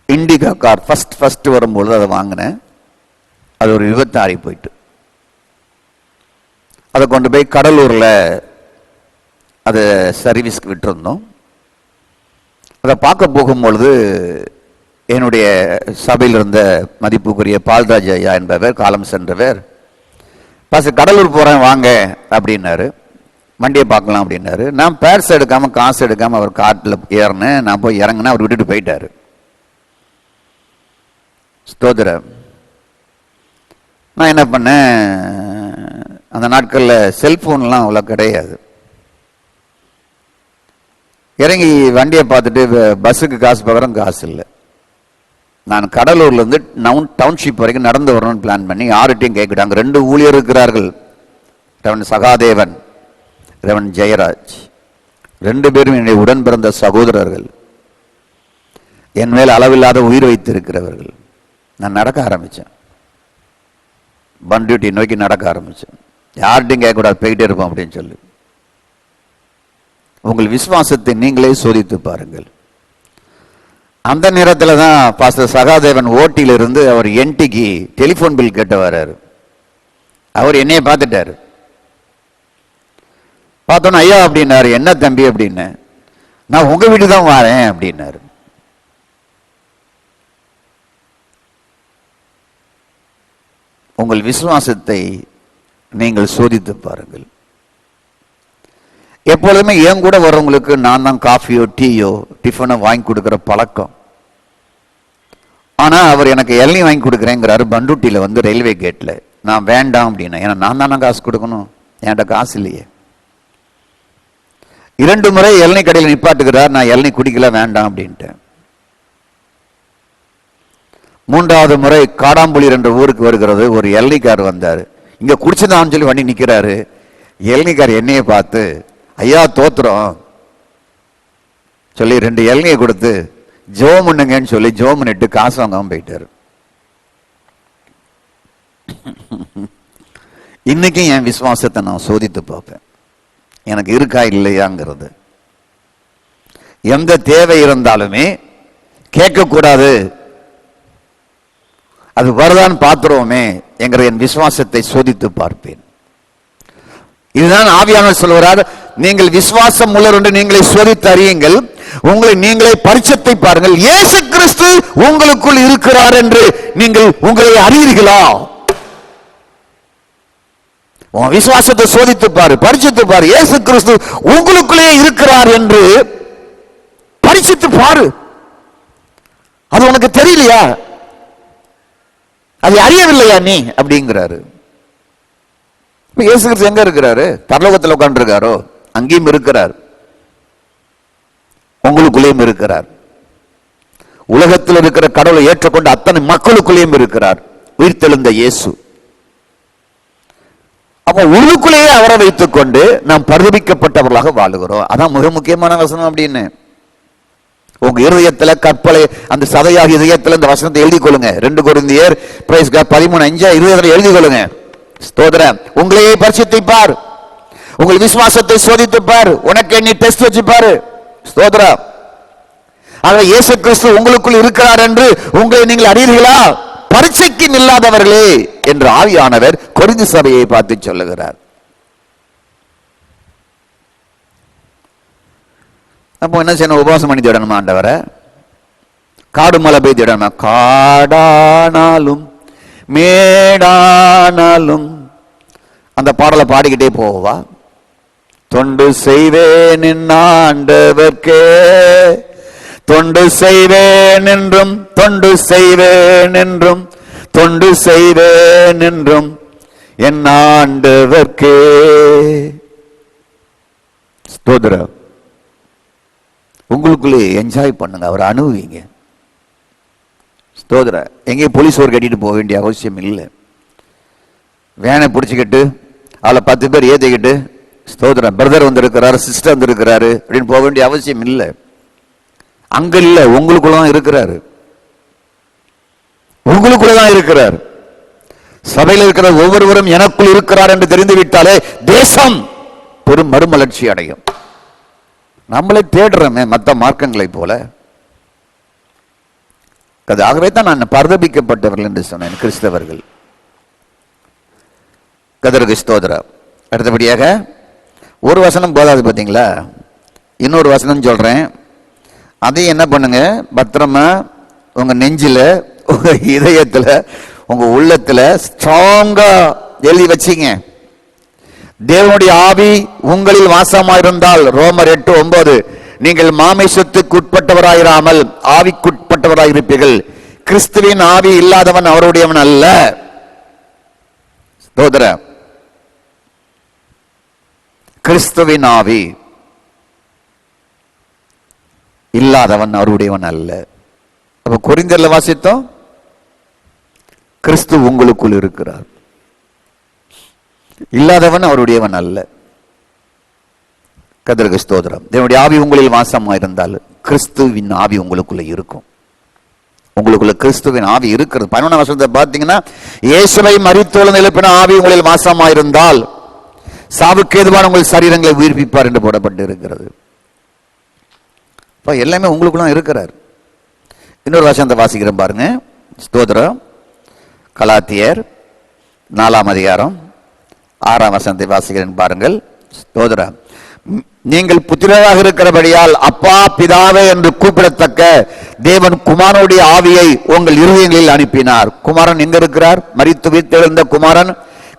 இண்டிகா கார் ஃபர்ஸ்ட் வரும்பொழுது அதை வாங்கினேன். அது ஒரு விபத்து ஆகி போயிட்டு அதை கொண்டு போய் கடலூர்ல அதை சர்வீஸ்க்கு விட்டுருந்தோம். அதை பார்க்க போகும்பொழுது என்னுடைய சபையில் இருந்த மதிப்புக்குரிய பால்ராஜ் ஐயா என்பவர், காலம் சென்றவர், பாஸ்டர் கடலூர் போறேன் வாங்க அப்படின்னாரு. வண்டியை பார்க்கலாம் அப்படின்னாரு. நான் பேர்ஸ் எடுக்காம காசு எடுக்காம அவர் காட்டில் ஏறினேன். நான் போய் இறங்கினேன். அவர் விட்டுட்டு போயிட்டாரு. ஸ்தோத்திரம். நான் என்ன பண்ணேன், அந்த நாட்களில் செல்போன்லாம் அவ்வளோ கிடையாது. இறங்கி வண்டியை பார்த்துட்டு பஸ்ஸுக்கு காசு பார்க்குறோம், காசு இல்லை. நான் கடலூர்லேருந்து டவுன்ஷிப் வரைக்கும் நடந்து வரணும்னு பிளான் பண்ணி யார்கிட்டையும் கேட்கிட்டாங்க. 2 ஊழியர் இருக்கிறார்கள், ரெவன் சகாதேவன், ரெவன் ஜெயராஜ். 2 பேரும் என்னுடைய உடன் பிறந்த சகோதரர்கள், என் மேல் அளவில்லாத உயிர் வைத்திருக்கிறவர்கள். நான் நடக்க ஆரம்பித்தேன், பண்ருட்டி நோக்கி நடக்க ஆரம்பித்தேன். யார்கிட்டையும் கேட்கக்கூடாது, போயிட்டே இருப்போம் அப்படின்னு சொல்லி. உங்கள் விசுவாசத்தை நீங்களே சோதித்து பாருங்கள். அந்த நேரத்தில் தான் பாஸ்டர் சகாதேவன் ஓட்டியிலிருந்து அவர் என்டிக்கு டெலிஃபோன் பில் கேட்டு வர்றாரு. அவர் என்னைய பார்த்துட்டாரு. பார்த்தோன்னா ஐயா அப்படின்னாரு. என்ன தம்பி அப்படின்னு. நான் உங்க வீடு தான் வரேன் அப்படின்னாரு. உங்கள் விசுவாசத்தை நீங்கள் சோதித்து பாருங்கள். எப்பொழுதுமே என் கூட வர்றவங்களுக்கு நான் தான் காஃபியோ டீயோ டிஃபனோ வாங்கி கொடுக்குற பழக்கம். ஆனா அவர் எனக்கு இளநீ வாங்கி கொடுக்குறேங்கிறாரு பண்ருட்டியில வந்து ரயில்வே கேட்ல. நான் வேண்டாம் அப்படின்னா, ஏன்னா நான் தானே காசு கொடுக்கணும், என்கிட்ட காசு இல்லையே. 2 முறை இளநீ கடையில் நிப்பாட்டுக்கிறார். நான் இளநீ குடிக்கல, வேண்டாம் அப்படின்ட்டேன். 3வது முறை காடாம்புலி என்ற ஊருக்கு வருகிறது. ஒரு இளநீக்கார் வந்தார். இங்க குடிச்சுதான்னு சொல்லி வண்டி நிக்கிறாரு. இளநீக்கார் என்னைய பார்த்து ஐயா தோத்துறோம் சொல்லி 2 இளநியை கொடுத்து ஜோம் பண்ணுங்கன்னு சொல்லி ஜோம் பண்ணிட்டு காசு வாங்காம போயிட்டாரு. இன்னைக்கும் என் விசுவாசத்தை நான் சோதித்து பார்ப்பேன், எனக்கு இருக்கா இல்லையாங்கிறது. எந்த தேவை இருந்தாலுமே கேட்கக்கூடாது, அது வருதான்னு பார்த்துருவோமே என்கிற என் விசுவாசத்தை சோதித்து பார்ப்பேன். இதுதான் ஆவியானவர் சொல்கிறார், நீங்கள் விசுவாசம் உள்ளவர் என்று நீங்களை சோதித்து அறியுங்கள், உங்களை நீங்களே பரிச்சத்தை பாருங்கள், இயேசு கிறிஸ்து உங்களுக்குள் இருக்கிறார் என்று நீங்கள் உங்களை அறியீர்களா? உன் விசுவாசத்தை சோதித்து பாரு, பரிச்சித்து பாரு. இயேசு கிறிஸ்து உங்களுக்குள்ளே இருக்கிறார் என்று பரிச்சித்து பாரு. அது உனக்கு தெரியலையா? அது அறியவில்லையா நீ அப்படிங்கிறாரு. இயேசு கிறிஸ்து எங்க இருக்கிறாரு? பரலோகத்தில் உட்கார்ந்து இருக்காரோ? அங்கேயும் இருக்கிறார், உங்களுக்குள்ளேயும் இருக்கிறார். உலகத்தில் இருக்கிற கடவுளை ஏற்றுக்கொண்டு அத்தனை மக்களுக்குள்ளேயும் இருக்கிறார் உயிர்த்தெழுந்த இயேசு. அப்ப உள்ளுக்குள்ளேயே அவரை வைத்துக் கொண்டு நாம் பரிதபிக்கப்பட்டவர்களாக வாழுகிறோம். அதான் மிக முக்கியமான வசனம். அப்படின்னு உங்க இருதயத்துல கற்பலை அந்த சதையாக இதயத்துல இந்த வசனத்தை எழுதி கொள்ளுங்க. 2 கொரிந்தியர் 13:5 இருதயத்துல எழுதி கொள்ளுங்க. ஸ்தோத்திரம். உங்களையே பரிசுத்திப்பார், உங்கள் விசுவாசத்தை சோதித்துப்பார், உனக்கு நீ டெஸ்ட் வச்சுப்பாரு. ஸ்தோத்திரம். ஆக இயேசு கிறிஸ்து உங்களுக்குள் இருக்கிறார் என்று உங்களை நீங்கள் அறியீர்களா? பரீட்சைக்கு நில்லாதவர்களே என்று ஆவியானவர் கொரிந்து சபையை பார்த்து சொல்லுகிறார். அப்போ என்ன செய்யணும்? உபவாசம் பண்ணி தேடணுமா ஆண்டவரை? காடு மலை போய் தேடணுமா? காடானாலும் மேடானாலும் அந்த பாடலை பாடிக்கிட்டே போவா? தொண்டு செய்வேன் ஆண்டவர்க்கே, தொண்டு செய்வேன் என்றும், தொண்டு செய்வேன் என்றும், தொண்டு செய்வேன் என்றும் என் ஆண்டவர்க்கே. ஸ்தோத்திரம். உங்களுக்குள்ளே என்ஜாய் பண்ணுங்க, அவரை அனுபவிங்க. ஸ்தோத்திரம். எங்கேயும் போலீஸ் ஒரு கட்டிட்டு போக வேண்டிய அவசியம் இல்லை. வேனை பிடிச்சிக்கிட்டு அவளை 10 பேர் ஏற்றிக்கிட்டு, ஸ்தோத்திரம், பிரதர் வந்திருக்கிறாரு, சிஸ்டர் வந்திருக்கிறாரு அப்படின்னு போக வேண்டிய அவசியம் இல்லை. அங்க இல்ல, உங்களுக்குள்ளதான் இருக்கிறாரு. உங்களுக்குள்ளதான் இருக்கிறார். சபையில் இருக்கிற ஒவ்வொருவரும் எனக்குள் இருக்கிறார் என்று தெரிந்து விட்டாலே தேசம் பெரும் மறுமலர்ச்சி அடையும். நம்மளை தேடுறோமே மற்ற மார்க்கங்களை போல. ஆகவே தான் நான் பரிதபிக்கப்பட்டவர்கள் என்று சொன்னேன், கிறிஸ்தவர்கள். கர்த்தருக்கு ஸ்தோத்திரம். அடுத்தபடியாக ஒரு வசனம் போதாது பார்த்தீங்களா? இன்னொரு வசனம் சொல்றேன். அதையும் என்ன பண்ணுங்க, பத்திரமா உங்க நெஞ்சில, உங்க இதயத்துல, உங்க உள்ளத்துல ஸ்ட்ராங்கா எழுதி வச்சிங்க. தேவனுடைய ஆவி உங்களில் வாசமாயிருந்தால், ரோமர் 8:9, நீங்கள் மாமிசத்துக்கு உட்பட்டவராயிராமல் ஆவிக்குட்பட்டவராயிருப்பீர்கள். கிறிஸ்துவின் ஆவி இல்லாதவன் அவருடையவன் அல்ல. ஸ்தோத்திரம். கிறிஸ்துவின் ஆவி இல்லாதவன் அவருடையவன் அல்ல. அப்ப கொரிந்தியர்ல வாசித்தோம், கிறிஸ்து உங்களுக்குள் இருக்கிறார், இல்லாதவன் அவருடையவன் அல்ல. கர்த்தருக்கு ஸ்தோத்திரம். தேவனுடைய ஆவி உங்களில் வாசமாயிருந்தால் கிறிஸ்துவின் ஆவி உங்களுக்குள்ள இருக்கும். உங்களுக்குள்ள கிறிஸ்துவின் ஆவி இருக்கிறது. 11ஆம் வசனத்தை பார்த்தீங்கன்னா, இயேசுவை மரித்தோழுந்து எழுப்பின ஆவி உங்களில் வாசமாயிருந்தால் சாவுக்கு ஏதுவான உங்கள் சரீரங்களை உயிர்ப்பிப்பார் என்று போடப்பட்டு இருக்கிறது. எல்லாமே உங்களுக்குள்ள இருக்கிறார். இன்னொரு வசனத்தை வாசிக்கிறேன் பாருங்க. ஸ்தோத்திரம். கலாத்தியர் 4ஆம் அதிகாரம் 6ஆம் வசனத்தை வாசிக்கிறேன் பாருங்கள். ஸ்தோத்திரம். நீங்கள் புத்திரராக இருக்கிறபடியால் அப்பா பிதாவே என்று கூப்பிடத்தக்க தேவன் குமாரனுடைய ஆவியை உங்கள் இருதயங்களில் அனுப்பினார். குமாரன் எங்க இருக்கிறார்? மரித்து உயிர்த்தெழுந்த குமாரன்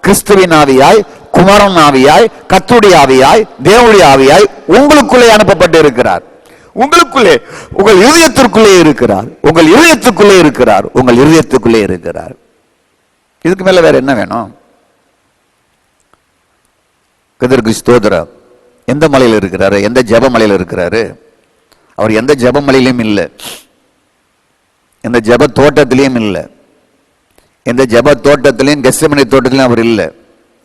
கிறிஸ்துவின் ஆவியாய், குமாரன் ஆவியாய், கர்த்தருடைய ஆவியாய், தேவனுடைய ஆவியாய் உங்களுக்குள்ளே அனுப்பப்பட்டு இருக்கிறார். உங்களுக்குள்ளே, உங்கள் இருதயத்திற்குள்ளே இருக்கிறார். உங்கள் இருதயத்துக்குள்ளே இருக்கிறார். உங்கள் இருதயத்துக்குள்ளே இருக்கிறார். இதுக்கு மேல வேற என்ன வேணும்? கர்த்தருக்கு ஸ்தோத்திரம். எந்த மலையில் இருக்கிறாரு? எந்த ஜெப மலையில் இருக்கிறாரு? அவர் எந்த ஜெப மலையிலும் இல்லை, எந்த ஜெப தோட்டத்திலையும் இல்லை, எந்த ஜெப தோட்டத்திலையும் கெத்செமனே தோட்டத்திலையும் அவர் இல்லை,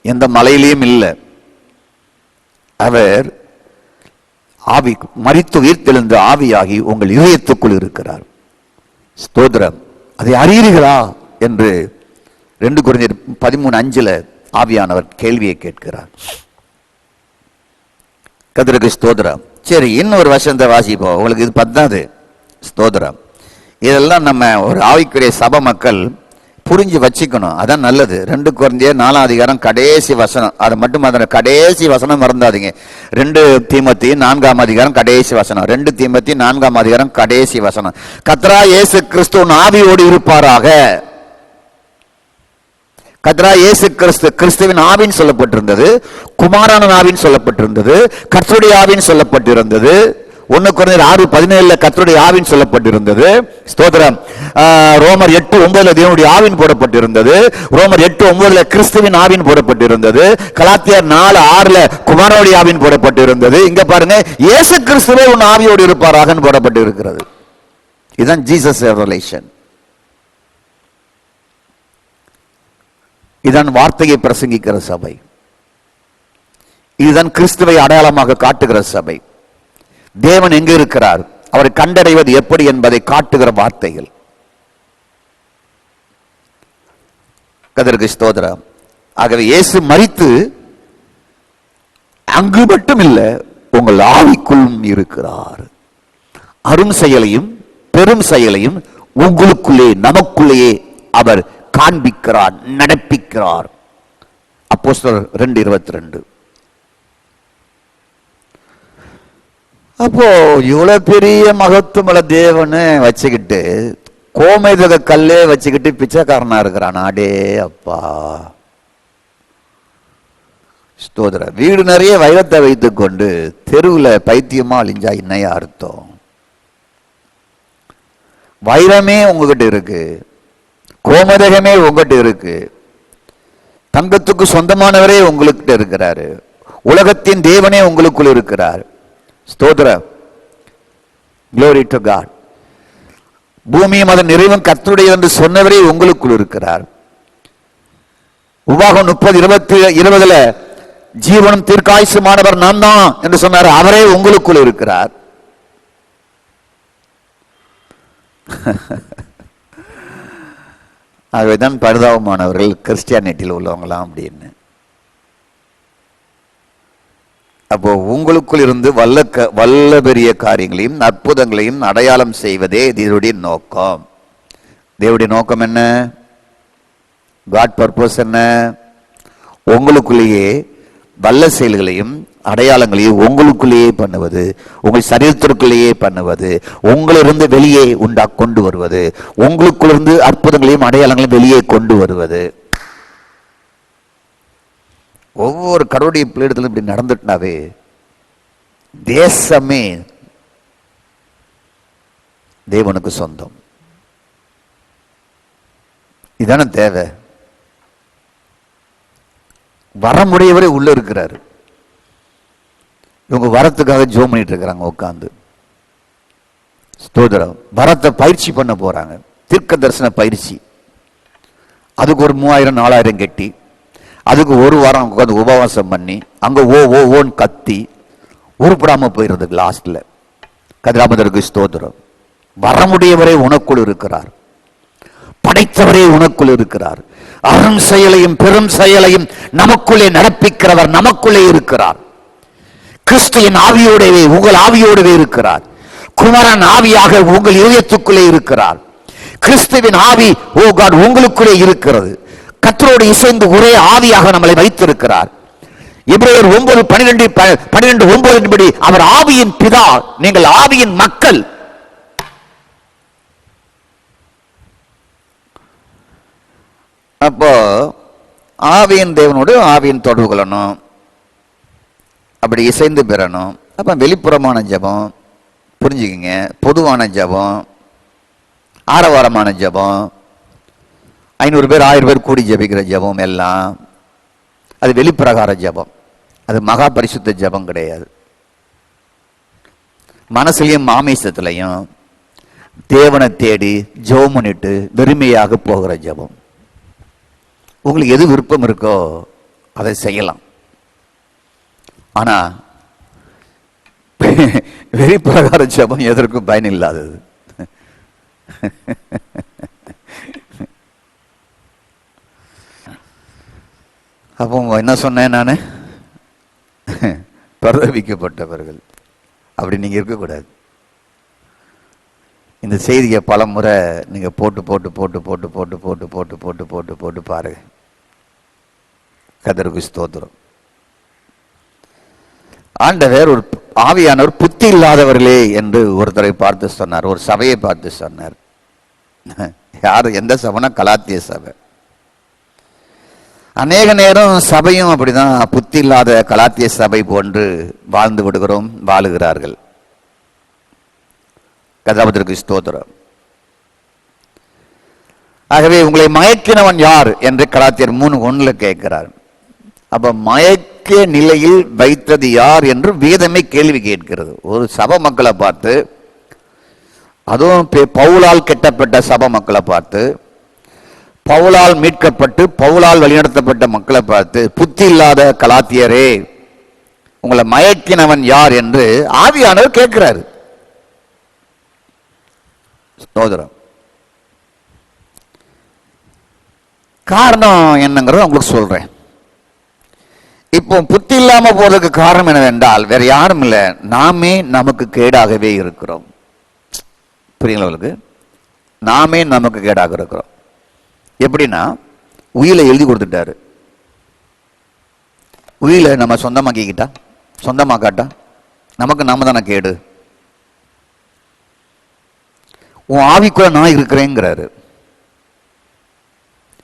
எந்த மலையிலையும் இல்லை. அவர் ஆவி, மரித்து உயிர்த்தெழுந்த ஆவியாகி உங்கள் இதயத்துக்குள் இருக்கிறார். ஸ்தோத்திரம். அதை அறியீர்களா என்று 2 கொரிந்தியர் 13:5 ஆவியானவர் கேள்வியை கேட்கிறார். கர்த்தருக்கு ஸ்தோத்திரம். சரி, இன்னொரு வசனத்தை வாசிப்போம். உங்களுக்கு இது பத்தாது. ஸ்தோத்திரம். இதெல்லாம் நம்ம ஒரு ஆவிக்குரிய சபை மக்கள் புரிஞ்சு வச்சுக்கணும். அதான் நல்லது. 2 கொரிந்தியர் 4ஆம் அதிகாரம் கடைசி வசனம், அது மட்டும் கடைசி வசனம் மறந்தாதீங்க. 2 தீமோத்தேயு 4ஆம் அதிகாரம் கடைசி வசனம். 2 தீமோத்தேயு 4ஆம் அதிகாரம் கடைசி வசனம். கர்த்தராகிய இயேசு கிறிஸ்து ஆவியோடு இருப்பாராக. கர்த்தராகிய இயேசு கிறிஸ்து, கிறிஸ்துவின் ஆவின்னு சொல்லப்பட்டிருந்தது, குமாரன் ஆவின்னு சொல்லப்பட்டிருந்தது, கர்த்தருடைய ஆவின்னு சொல்லப்பட்டிருந்தது. 1 கொரிந்தியர் 6:17 கர்த்தருடைய ஆவின்னு சொல்லப்பட்டிருந்தது. ஸ்தோத்திரம். ரோமர் 8:9 தேவனுடைய ஆவின் போடப்பட்டிருந்தது. ரோமர் 8:9 கிறிஸ்துவின் ஆவின் போடப்பட்டிருந்தது. கலாத்தியர் 4:6 குமாரனுடைய ஆவின் போடப்பட்டிருந்தது. இங்க பாருங்க, இயேசு கிறிஸ்துவே உன் ஆவியோடு இருப்பாராக போடப்பட்டு இருக்கிறது. இதுதான் ஜீசஸ் ரெவலேஷன். இதான் வார்த்தையை பிரசங்கிக்கிற சபை. இதுதான் கிறிஸ்துவை அடையாளமாக காட்டுகிற சபை. தேவன் எங்க இருக்கிறார், அவரை கண்டடைவது எப்படி என்பதை காட்டுகிற வார்த்தைகள். கர்த்தருக்கு ஸ்தோத்திரம். ஆகவே இயேசு மரித்து அங்கு மட்டும் இல்ல, உங்கள் ஆவிக்குள்ளும் இருக்கிறார். அரும் செயலையும் பெரும் செயலையும் உங்களுக்குள்ளே நமக்குள்ளேயே அவர் காண்பிக்கிறார், நடப்பிக்கிறார். அப்போஸ்தலர் 2:22. அப்போ இவ்வளவு பெரிய மகத்துவமுள்ள தேவனை வச்சுக்கிட்டு கோமேதக கல்லே வச்சுக்கிட்டு பிச்சைக்காரனா இருக்கிறான். அடே அப்பா ஸ்தோத்திர. வீடு நிறைய வைரத்தை வைத்துக் கொண்டு தெருவில் பைத்தியமா அழிஞ்சா என்னையா அர்த்தம்? வைரமே உங்ககிட்ட இருக்கு, கோமதகமே உங்ககிட்ட இருக்கு, தங்கத்துக்கு சொந்தமானவரே உங்ககிட்ட இருக்கிறாரு, உலகத்தின் தேவனே உங்களுக்குள் இருக்கிறார். ஸ்தோத்திரம். Glory to God. பூமியும் அதன் நிறைவும் கர்த்தருடையது என்று சொன்னவரே உங்களுக்குள் இருக்கிறார். உபாகம் 30:20 ஜீவனும் தீர்க்காயுசுமானவர் நான் தான் என்று சொன்னார். அவரே உங்களுக்குள் இருக்கிறார். ஆகவேதான் பரிதாபமானவர்கள் கிறிஸ்டியானிட்டியில் உள்ளவங்களாம் அப்படின்னு. அப்போ உங்களுக்குள் இருந்து வல்ல பெரிய காரியங்களையும் அற்புதங்களையும் அடையாளம் செய்வதே இதனுடைய நோக்கம். தேவனுடைய நோக்கம் என்ன? காட் பர்பஸ் என்ன? உங்களுக்குள்ளேயே வல்ல செயல்களையும் அடையாளங்களையும் உங்களுக்குள்ளேயே பண்ணுவது, உங்கள் சரீரத்திற்குள்ளேயே பண்ணுவது, உங்களிலிருந்து வெளியே கொண்டு வருவது, உங்களுக்குள்ளிருந்து அற்புதங்களையும் அடையாளங்களையும் வெளியே கொண்டு வருவது. ஒவ்வொரு கடவுளுடைய பிள்ளையிடத்திலும் இப்படி நடந்துட்டாவே தேசமே தேவனுக்கு சொந்தம். இதான தேவை. வரமுடையவரே உள்ள இருக்கிறாரு. இவங்க வரத்துக்காக ஜோம் பண்ணிட்டு இருக்கிறாங்க உட்காந்து. ஸ்தோத்திரம். வரத்தை பயிற்சி பண்ண போறாங்க, தீர்க்க தரிசன பயிற்சி. அதுக்கு ஒரு 3000-4000 கட்டி, அதுக்கு ஒரு வாரம் உட்காந்து உபவாசம் பண்ணி அங்க ஓன்னு கத்தி உருப்படாம போயிருது லாஸ்ட்ல. கதிராமதருக்கு ஸ்தோத்திரம். வரமுடையவரே உனக்குள் இருக்கிறார், படைத்தவரே உனக்குள் இருக்கிறார். அரும் செயலையும் பெரும் செயலையும் நமக்குள்ளே நடப்பிக்கிறவர் நமக்குள்ளே இருக்கிறார். கிறிஸ்துவின் ஆவியோடவே உங்கள் ஆவியோடவே இருக்கிறார். குமரன் ஆவியாக உங்கள் இதயத்துக்குள்ளே இருக்கிறார். கிறிஸ்துவின் ஆவி ஓ காட் உங்களுக்குள்ளே இருக்கிறது. கர்த்தரோடு இசைந்து ஒரே ஆவியாக நம்மளை வைத்திருக்கிறார். எபிரேயர் 9:12 படி அவர் ஆவியின் பிதா, நீங்கள் ஆவியின் மக்கள். அப்போ ஆவியின் தேவனோடு ஆவியின் தொடர்பு கொள்ளணும், அப்படி இசைந்து பெறணும். அப்ப வெளிப்புறமான ஜபம் புரிஞ்சுக்கிங்க, பொதுவான ஜபம், ஆரவாரமான ஜபம், 500 பேர் 1000 பேர் கூடி ஜபிக்கிற ஜபம் எல்லாம் அது வெளிப்பிரகார ஜபம். அது மகா பரிசுத்த ஜபம் கிடையாது. மனசுலையும் மாமிசத்திலையும் தேவனை தேடி ஜெபம் பண்ணிட்டு வெறுமையாக போகிற ஜபம். உங்களுக்கு எது விருப்பம் இருக்கோ அதை செய்யலாம். ஆனா வெளிப்பிரகார ஜபம் எதற்கும் பயன் இல்லாதது. அப்போ என்ன சொன்னேன் நான்? பரிதபிக்கப்பட்டவர்கள் அப்படி நீங்க இருக்கக்கூடாது. இந்த செய்தியை பல முறை நீங்க போட்டு போட்டு போட்டு போட்டு போட்டு போட்டு போட்டு போட்டு போட்டு போட்டு பாருங்க. கர்த்தருக்கு ஸ்தோத்திரம். ஆண்டவர் ஒரு ஆவியானவர் புத்தி இல்லாதவர்களே என்று ஒருத்தரை பார்த்து சொன்னார், ஒரு சபையை பார்த்து சொன்னார். யாரு? எந்த சபைனா கலாத்திய சபை. அநேக நேரம் சபையும் அப்படிதான் புத்தி இல்லாத கலாத்திய சபை போன்று வாழ்ந்து விடுகிறோம், வாழுகிறார்கள். கர்த்தருக்கு ஸ்தோத்திரம். ஆகவே உங்களை மயக்கினவன் யார் என்று கலாத்தியர் 3:1 கேட்கிறார். அப்ப மயக்க நிலையில் வைத்தது யார் என்று வேதமே கேள்வி கேட்கிறது. ஒரு சபை மக்களை பார்த்து, அதுவும் பவுலால் கெட்டப்பட்ட சபை மக்களை பார்த்து, பவுலால் மீட்கப்பட்டு பவுலால் வழிநடத்தப்பட்ட மக்களை பார்த்து, புத்தி இல்லாத கலாத்தியரே உங்களை மயக்கினவன் யார் என்று ஆவியானவர் கேட்கிறாரு. ஸ்தோத்திரம். காரணம் என்னங்கிறத உங்களுக்கு சொல்றேன். இப்போ புத்தி இல்லாம போறதுக்கு காரணம் என்னவென்றால் வேற யாரும் இல்லை, நாமே நமக்கு கேடாகவே இருக்கிறோம். புரியுங்களா உங்களுக்கு? நாமே நமக்கு கேடாக இருக்கிறோம். எப்படின்னா, உயிரை எழுதி கொடுத்துட்டாரு. உயிரை நம்ம சொந்தமாக்காட்டா நமக்கு நாம தானே கேடு. உன் ஆவிக்குள்ள நான் இருக்கிறேங்கிறாரு.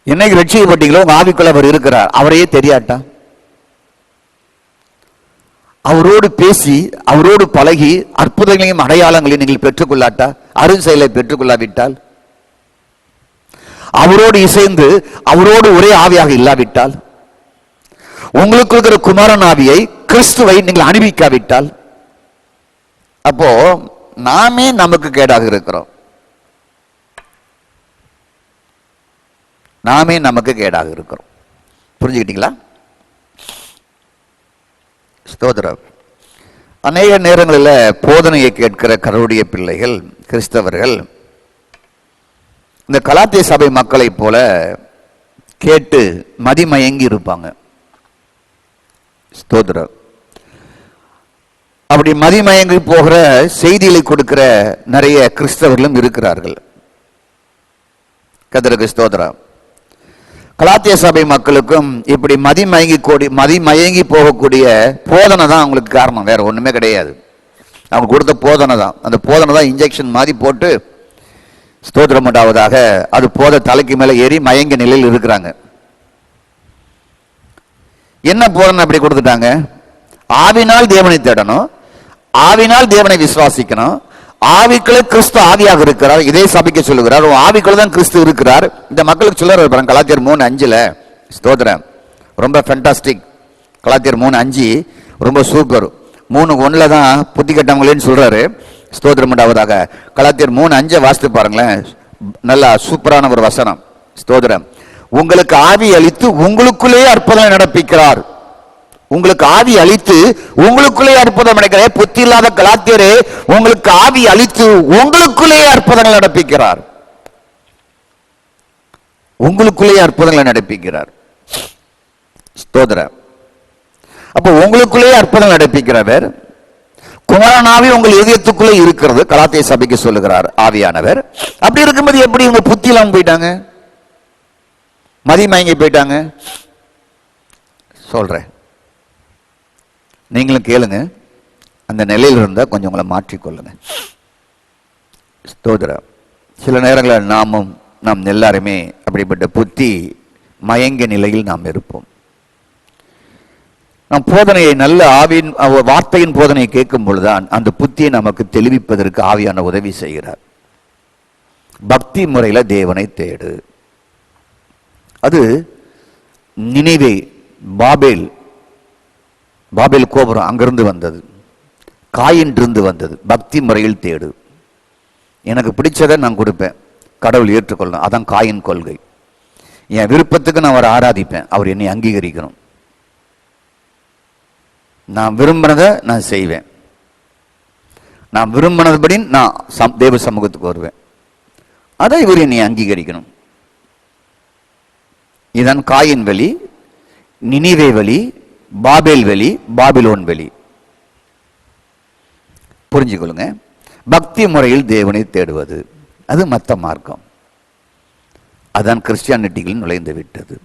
என்னைக்கு ரட்சிக்கப்பட்டீங்களோ உங்க ஆவிக்குள்ள அவர் இருக்கிறார். அவரையே தெரியாட்டா, அவரோடு பேசி அவரோடு பழகி அற்புதங்களையும் அடையாளங்களையும் நீங்கள் பெற்றுக்கொள்ளாட்டா, அருள் செயலை பெற்றுக்கொள்ளாவிட்டால், அவரோடு இசைந்து அவரோடு ஒரே ஆவியாக இல்லாவிட்டால், உங்களுக்கு இருக்கிற குமாரன் ஆவியை கிறிஸ்துவை நீங்கள் அனுபவிக்காவிட்டால், அப்போ நாமே நமக்கு கேடாக இருக்கிறோம். நாமே நமக்கு கேடாக இருக்கிறோம். புரிஞ்சுக்கிட்டீங்களா? ஸ்தோத்திரம். அநேக நேரங்களில் போதனையை கேட்கிற கடவுளுடைய பிள்ளைகள், கிறிஸ்தவர்கள் இந்த கலாத்திய சபை மக்களைப் போல கேட்டு மதிமயங்கி இருப்பாங்க. ஸ்தோத்திரம். அப்படி மதிமயங்கி போகிற செய்திகளை கொடுக்கிற நிறைய கிறிஸ்தவர்களும் இருக்கிறார்கள். கர்த்தருக்கு ஸ்தோத்திரம். கலாத்திய சபை மக்களுக்கும் இப்படி மதிமயங்கி போகக்கூடிய போதனை தான் அவங்களுக்கு காரணம், வேற ஒண்ணுமே கிடையாது. அவங்க கொடுத்த போதனை தான். அந்த போதனை தான் இன்ஜெக்ஷன் மாதிரி போட்டு ஸ்தோத்திரம் உண்டாவதாக அது போத தலைக்கு மேல ஏறி மயங்கிய நிலையில் இருக்கிறாங்க. என்ன போதனை அப்படி கொடுத்துட்டாங்க? ஆவினால் தேவனை தேடணும், ஆவினால் தேவனை விசுவாசிக்கணும், ஆவிக்குள்ளே கிறிஸ்து ஆவியாக இருக்கிறார். இதே சபைக்கு சொல்லுகிறார், ஆவிக்குள்ள தான் கிறிஸ்து இருக்கிறார். இந்த மக்களுக்கு சொல்ல கலாத்தியர் 3:5. ஸ்தோத்திரம். ரொம்ப ஃபேண்டாஸ்டிக். கலாத்தியர் 3:5 ரொம்ப சூப்பர். 3:1 தான் புத்தி கட்டவங்களேன்னு சொல்றாரு. ஸ்தோத்திரம் உண்டாவதாக. கலாத்தியர் 3:5 வாசித்து பாருங்களேன். நல்லா சூப்பரான ஒரு வசனம். ஸ்தோத்திரம். உங்களுக்கு ஆவி அளித்து உங்களுக்குள்ளே அற்புதம் நடப்பிக்கிறார். உங்களுக்கு ஆவி அளித்து உங்களுக்குள்ளே அற்புதம் நடக்கிறார். புத்தி இல்லாத கலாத்தியரே, உங்களுக்கு ஆவி அளித்து உங்களுக்குள்ளே அற்புதங்கள் நடப்பிக்கிறார். உங்களுக்குள்ளே அற்புதங்களை நடப்பிக்கிறார். ஸ்தோத்திரம். அப்ப உங்களுக்குள்ளே அற்புதம் நடப்பிக்கிறவர் குமாரனாவி உங்கள் இதயத்துக்குள்ளே இருக்கிறது. கலாத்திய சபைக்கு சொல்லுகிறார் ஆவியானவர். அப்படி இருக்கும்போது எப்படி உங்க புத்தி இல்லாம போயிட்டாங்க, மதிமயங்கி போயிட்டாங்க? சொல்றேன், நீங்களும் கேளுங்க. அந்த நிலையில் இருந்தா கொஞ்சம் உங்களை மாற்றிக்கொள்ளுங்க. ஸ்தோத்திரம். சில நேரங்களில் நாம் எல்லாருமே அப்படிப்பட்ட புத்தி மயங்கிய நிலையில் நாம் இருப்போம். நம் போதனையை நல்ல ஆவியின் வார்த்தையின் போதனையை கேட்கும் பொழுதுதான் அந்த புத்தியை நமக்கு தெளிவிப்பதற்கு ஆவியான உதவி செய்கிறார். பக்தி முறையில தேவனை தேடு. அது நினைவே பாபேல் கோபுரம் அங்கிருந்து வந்தது, காயின்றிருந்து வந்தது. பக்தி முறையில் தேடு. எனக்கு பிடிச்சதை நான் கொடுப்பேன், கடவுள் ஏற்றுக்கொள்ளணும். அதான் காயின் கொள்கை. என் விருப்பத்துக்கு நான் அவரை ஆராதிப்பேன், அவர் என்னை அங்கீகரிக்கணும். நான் விரும்பினதை நான் செய்வேன், நான் விரும்பினதுபடி நான் தேவ சமூகத்துக்கு வருவேன். அதை இவர் என்னை அங்கீகரிக்கணும். இதுதான் காயின் வழி, நினிவே வழி, பாபேல் வழி, பாபிலோன் வழி. புரிஞ்சுக்கொள்ளுங்க. பக்தி முறையில் தேவனை தேடுவது அது மத்த மார்க்கம். அதான் கிறிஸ்டியானிட்டிகள் நுழைந்து விட்டது.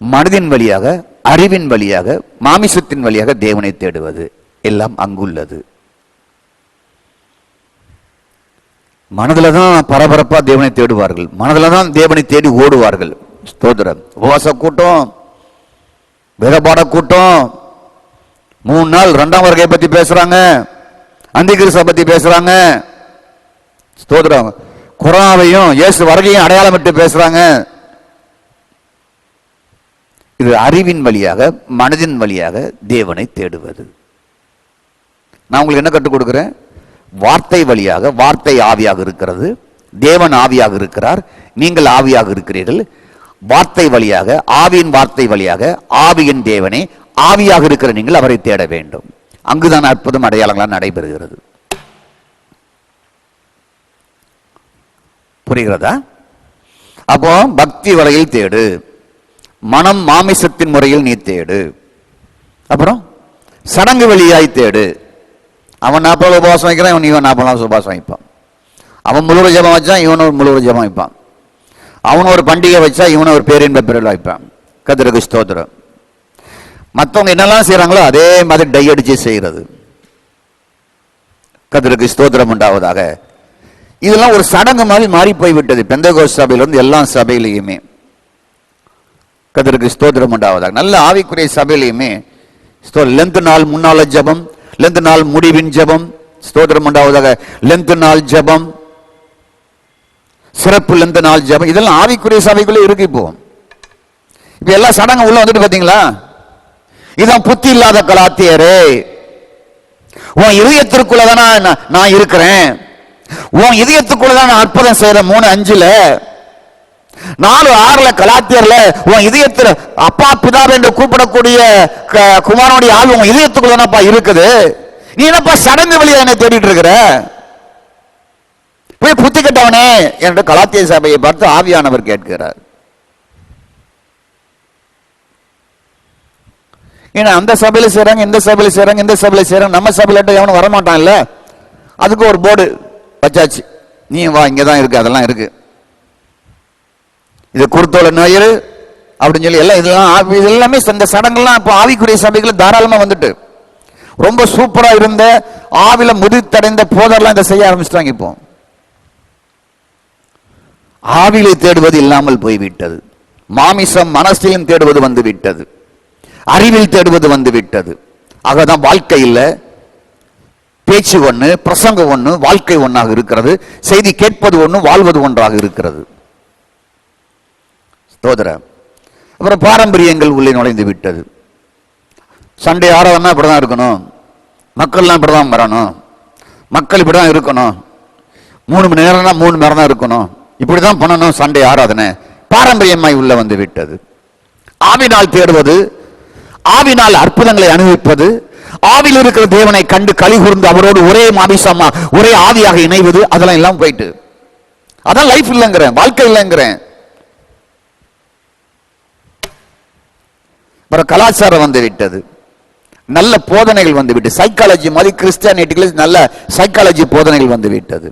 மனதின் வழியாக, அறிவின் வழியாக, மாமிசத்தின் வழியாக தேவனை தேடுவது எல்லாம் அங்குள்ளது. மனதில் தான் பரபரப்பா தேவனை தேடுவார்கள், மனதில் தான் தேவனை தேடி ஓடுவார்கள். ஸ்தோத்திரம். உபவாச கூட்டம், வேதபாட கூட்டம், 3 நாள் 2ஆம் வருகையை பத்தி பேசுறாங்க, அந்திகிறிஸ்துவை பத்தி பேசுறாங்க. ஸ்தோத்திரம். கொரோனாவையும் இயேசு வருகையும் அடையாளமிட்டு பேசுறாங்க. இது அறிவின் வழியாக, மனதின் வழியாக தேவனை தேடுவது. நான் உங்களுக்கு என்ன கற்றுக் கொடுக்கிறேன்? வார்த்தை வழியாக. வார்த்தை ஆவியாக இருக்கிறது, தேவன் ஆவியாக இருக்கிறார், நீங்கள் ஆவியாக இருக்கிறீர்கள். வார்த்தை வழியாக, ஆவியின் வார்த்தை வழியாக, ஆவியின் தேவனே, ஆவியாக இருக்கிற நீங்கள் அவரை தேட வேண்டும். அங்குதான் அற்புதம் அடையாளங்களாக நடைபெறுகிறது. புரிகிறதா? அப்போ பக்தி வலையில் தேடு, மனம் மாமிசத்தின் முறையில் நீ தேடு. அப்புறம் சடங்கு வழியாய் தேடு. அவன் 40 உபவாசம் வைக்கிறான், இவன் 40 உபவாசம் வைப்பான். அவன் முழு ஜபம் வச்சான், இவன் ஒரு முழு ஜபம் வைப்பான். அவன் ஒரு பண்டிகை வச்சா இவனை ஒரு பேரின்ப பெருள் வைப்பான். கர்த்தருக்கு ஸ்தோத்திரம். மற்றவங்க என்னெல்லாம் செய்யறாங்களோ அதே மாதிரி டை அடிச்சு செய்யறது. கர்த்தருக்கு ஸ்தோத்திரம் உண்டாவதாக. இதெல்லாம் ஒரு சடங்கு மாதிரி மாறி போய்விட்டது பெந்தேகோஸ்து சபையிலிருந்து எல்லா சபையிலையுமே. கர்த்தருக்கு ஸ்தோத்திரம் உண்டாவதாக. நல்ல ஆவிக்குரிய சபையிலையுமே லென்த் நாள் முன்னால ஜபம், லென்த் நாள் முடிவின் ஜபம், ஸ்தோத்திரம் உண்டாவதாக, லென்த் நாள் ஜபம், சிறப்பு லென்த் நாள் ஜபம், இதெல்லாம் ஆவிக்குரிய சபைக்குள்ளே இருக்கு. இப்ப எல்லா சடங்கு உள்ள வந்துட்டு பாத்தீங்களா? இதான் புத்தி இல்லாத கலாத்தியரே, உன் இதயத்திற்குள்ளதான நான் இருக்கிறேன், உன் இதயத்துக்குள்ளதான் நான் அற்புதம் செய்யறேன். 3:5 4:6 கலாத்தியர்ல உன் இதயத்துல அப்பா பிதாவை என்று கூப்பிடக்கூடிய குமாரனுடைய ஆள் உன் இதயத்துக்குள்ளதானப்பா இருக்குது. நீ என்னப்பா சடங்கு வழியா என்னை தேடிட்டு இருக்கிற? போய் புத்தி கட்டவனே என்று கலாத்திய சபையை பார்த்து ஆவியானவர் கேட்கிறார். ஏன்னா அந்த சபையில செய்றாங்க, இந்த சபையில செய்றாங்க, இந்த சபையில செய்றாங்க, நம்ம சபையில எவனும் வரமாட்டான் இல்ல. அதுக்கு ஒரு போர்டு வச்சாச்சு, நீ வா இங்கதான் இருக்கு, அதெல்லாம் இருக்கு, இது குருத்தோல நோயல் அப்படின்னு சொல்லி எல்லாம் இது எல்லாமே இந்த சடங்கெல்லாம் இப்போ ஆவிக்குரிய சபைகள் தாராளமா வந்துட்டு ரொம்ப சூப்பரா இருந்த ஆவில முதிர்த்தடைந்த போதெல்லாம் இதை செய்ய ஆரம்பிச்சிட்டாங்க. இப்போ ஆவிலை தேடுவது இல்லாமல் போய்விட்டது. மாமிசம் மனசிலும் தேடுவது வந்து விட்டது. அறிவில் தேடுவது வந்து விட்டது. ஆகதான் வாழ்க்கை இல்ல, பேச்சு ஒண்ணு, பிரசங்கம் ஒண்ணு, வாழ்க்கை ஒன்றாக இருக்கிறது. செய்தி கேட்பது ஒண்ணு, வாழ்வது ஒன்றாக இருக்கிறது. ஸ்தோத்திரம். அப்புறம் பாரம்பரியங்கள் உள்ளே நுழைந்து விட்டது. சண்டே ஆராதனை இப்படிதான் இருக்கணும், மக்கள்லாம் இப்படிதான் வரணும், மக்கள் இப்படிதான் இருக்கணும், 3 மணி நேரம்னா 3 மணி நேரம் தான் இருக்கணும், இப்படிதான் பண்ணணும் சண்டே ஆராதனை. பாரம்பரியமாய் உள்ள வந்து விட்டது. ஆவினால் தேடுவது, ஆவினால் அற்புதங்களை அனுபவிப்பது, ஆவில் இருக்கிற தேவனை கண்டு களி கூர்ந்து அவரோடு ஒரே மாமிசமா ஒரே ஆவியாக இணைவது, அதெல்லாம் எல்லாம் போயிட்டு அதான் லைஃப் இல்லைங்கிறேன், வாழ்க்கை இல்லைங்கிறேன். கலாச்சாரம் வந்து விட்டது, நல்ல போதனைகள் வந்து விட்டு, சைக்காலஜி மாதிரி கிறிஸ்டியானிட்டில நல்ல சைக்காலஜி போதனைகள் வந்து விட்டது.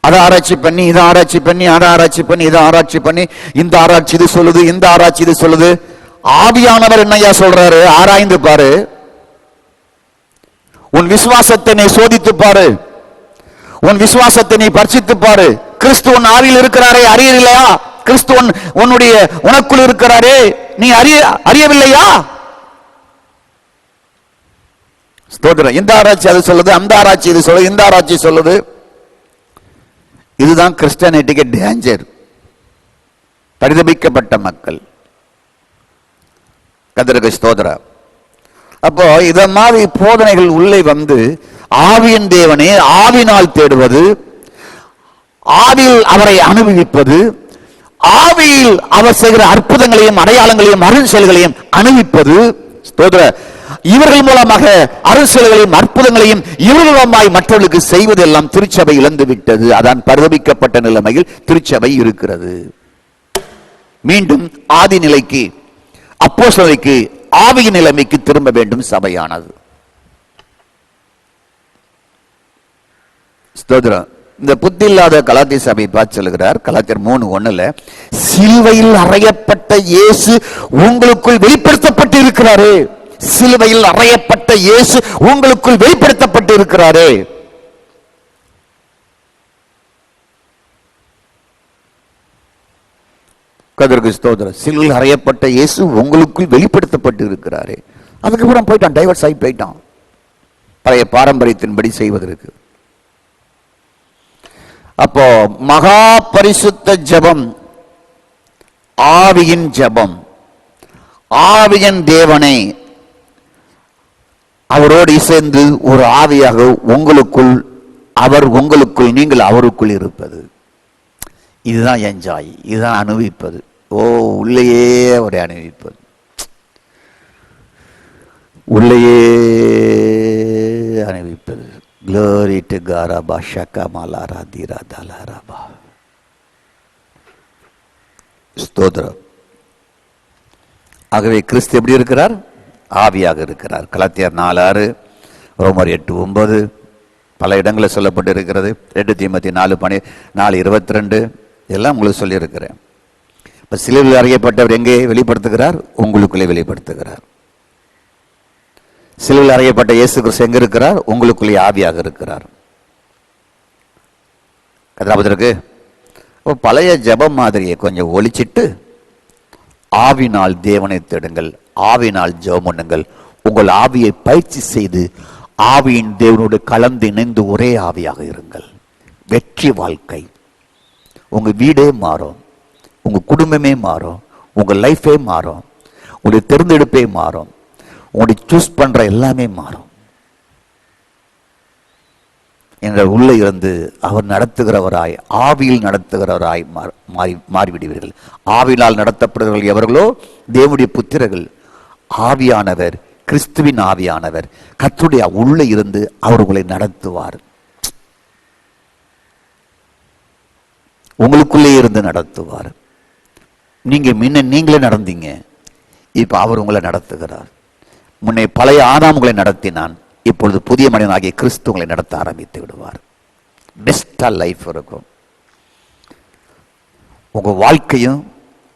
அதை ஆராய்ச்சி பண்ணி, இதை ஆராய்ச்சி பண்ணி, அதை ஆராய்ச்சி பண்ணி, இதை ஆராய்ச்சி பண்ணி, இந்த ஆராய்ச்சி இது சொல்லுது, இந்த ஆராய்ச்சி இது சொல்லுது. ஆவியானவர் என்னையா சொல்றாரு? ஆராய்ந்து பாரு, உன் விசுவாசத்தை நீ சோதித்து பாரு, உன் விசுவாசத்தை நீ பரிசித்து பாரு. கிறிஸ்து உன் ஆவியில் இருக்கிறாரே, அறியலையா? கிறிஸ்து உன்னுடைய உனக்குள் இருக்கிறாரே, நீ அறியவில்லையா? ஸ்தோத்திரம். இந்த ஆராய்ச்சி அது சொல்லுது, அந்த ஆராய்ச்சி இது சொல்லுது, இந்த ஆராய்ச்சி சொல்லுது. இதுதான் கிறிஸ்டியானிட்டிக்கு டேஞ்சர். பரிதபிக்கப்பட்ட மக்கள். கர்த்தருக்கு ஸ்தோத்திரம். அப்போ இத மாதிரி போதனைகள் உள்ளே வந்து ஆவியின் தேவனே ஆவினால் தேடுவது, ஆவியில் அவரை அனுபவிப்பது, ஆவியில் அவர் செய்கிற அற்புதங்களையும் அடையாளங்களையும் அருள் செயல்களையும் அனுபவிப்பது. ஸ்தோத்திரம். இவர்கள் மூலமாக அருள் செயல்களையும் அற்புதங்களையும் இவர்கள் மூலமாய் மற்றவர்களுக்கு செய்வதெல்லாம் திருச்சபை இழந்து விட்டது. அதான் பரிதபிக்கப்பட்ட நிலைமையில் திருச்சபை இருக்கிறது. மீண்டும் ஆதி நிலைக்கு, அப்போஸ்தலருக்கு, ஆவியின் நிலைமைக்கு திரும்ப வேண்டும் சபையானது. ஸ்தோத்திரம். இந்த புத்தி இல்லாத கலாத்திய சபை பார்த்து சொல்லுகிறார், கலாத்தியர் 3:1 சிலுவையில் அறையப்பட்ட இயேசு உங்களுக்குள் வெளிப்படுத்தப்பட்டு இருக்கிறாரே. சிலுவையில் அறையப்பட்ட இயேசு உங்களுக்குள் வெளிப்படுத்தப்பட்டு இருக்கிறாரே. கர்த்தருக்கு ஸ்தோத்திரம். சிலுவையில் அறையப்பட்ட இயேசு உங்களுக்குள் வெளிப்படுத்தப்பட்டு இருக்கிறாரே. அதுக்கப்புறம் போயிட்டான், டைவர்ஸ் ஆகி போயிட்டான் பழைய பாரம்பரியத்தின்படி செய்வதற்கு. அப்போ மகா பரிசுத்த ஜெபம், ஆவியின் ஜெபம், ஆவியின் தேவனை அவரோடு சேர்ந்து ஒரு ஆவியாக உங்களுக்குள், அவர் உங்களுக்குள், நீங்கள் அவருக்குள் இருப்பது. இதுதான் என்ஜாய், இதுதான் அனுபவிப்பது. உள்ளேயே அவரை அணிவிப்பது, உள்ளேயே அணிவிப்பது. Glory to Garaba Shaka Dira Dalaraba. ஸ்தோத்திரம். ஆகவே கிறிஸ்து எப்படி இருக்கிறார்? ஆவியாக இருக்கிறார். கலாத்தியர் 4:6, ரோமர் 8:9 பல இடங்களில் சொல்லப்பட்டு இருக்கிறது. 2 தீமோத்தேயு 4:22 எல்லாம் உங்களுக்கு சொல்லியிருக்கிறேன். இப்போ சிலுவையில் அறையப்பட்டவர் எங்கே வெளிப்படுத்துகிறார்? உங்களுக்குள்ளே வெளிப்படுத்துகிறார். சிலுவையில் அறையப்பட்ட இயேசு கிறிஸ்து எங்க இருக்கிறார்? உங்களுக்குள்ளே ஆவியாக இருக்கிறார். கதாபத்திற்கு பழைய ஜெபம் மாதிரியை கொஞ்சம் ஒழிச்சிட்டு ஆவினால் தேவனை தேடுங்கள், ஆவினால் ஜெபம் பண்ணுங்கள். உங்கள் ஆவியை பயிற்சி செய்து ஆவியின் தேவனோடு கலந்து இணைந்து ஒரே ஆவியாக இருங்கள். வெற்றி வாழ்க்கை. உங்க வீடே மாறும், உங்க குடும்பமே மாறும், உங்க லைஃபே மாறும், உங்களுடைய தேர்ந்தெடுப்பே மாறும், உங்களுடைய சூஸ் பண்ற எல்லாமே மாறும். எங்கள் உள்ளே இருந்து அவர் நடத்துகிறவராய், ஆவியில் நடத்துகிறவராய் மாறிவிடுவீர்கள். ஆவியினால் நடத்தப்படுகிறவர்கள் எவர்களோ தேவனுடைய புத்திரர்கள். ஆவியானவர், கிறிஸ்துவின் ஆவியானவர் கர்த்தருடைய உள்ளே இருந்து அவர் உங்களை நடத்துவார். உங்களுக்குள்ளே இருந்து நடத்துவார். நீங்க முன்ன நீங்களே நடந்தீங்க, இப்ப அவர் உங்களை நடத்துகிறார். முன்னே பழைய ஆதாம் உங்களை நடத்தினான், இப்பொழுது புதிய மனிதனாகிய கிறிஸ்து உங்களை நடத்த ஆரம்பித்து விடுவார். பெஸ்டா லைஃப் இருக்கும். உங்க வாழ்க்கையும்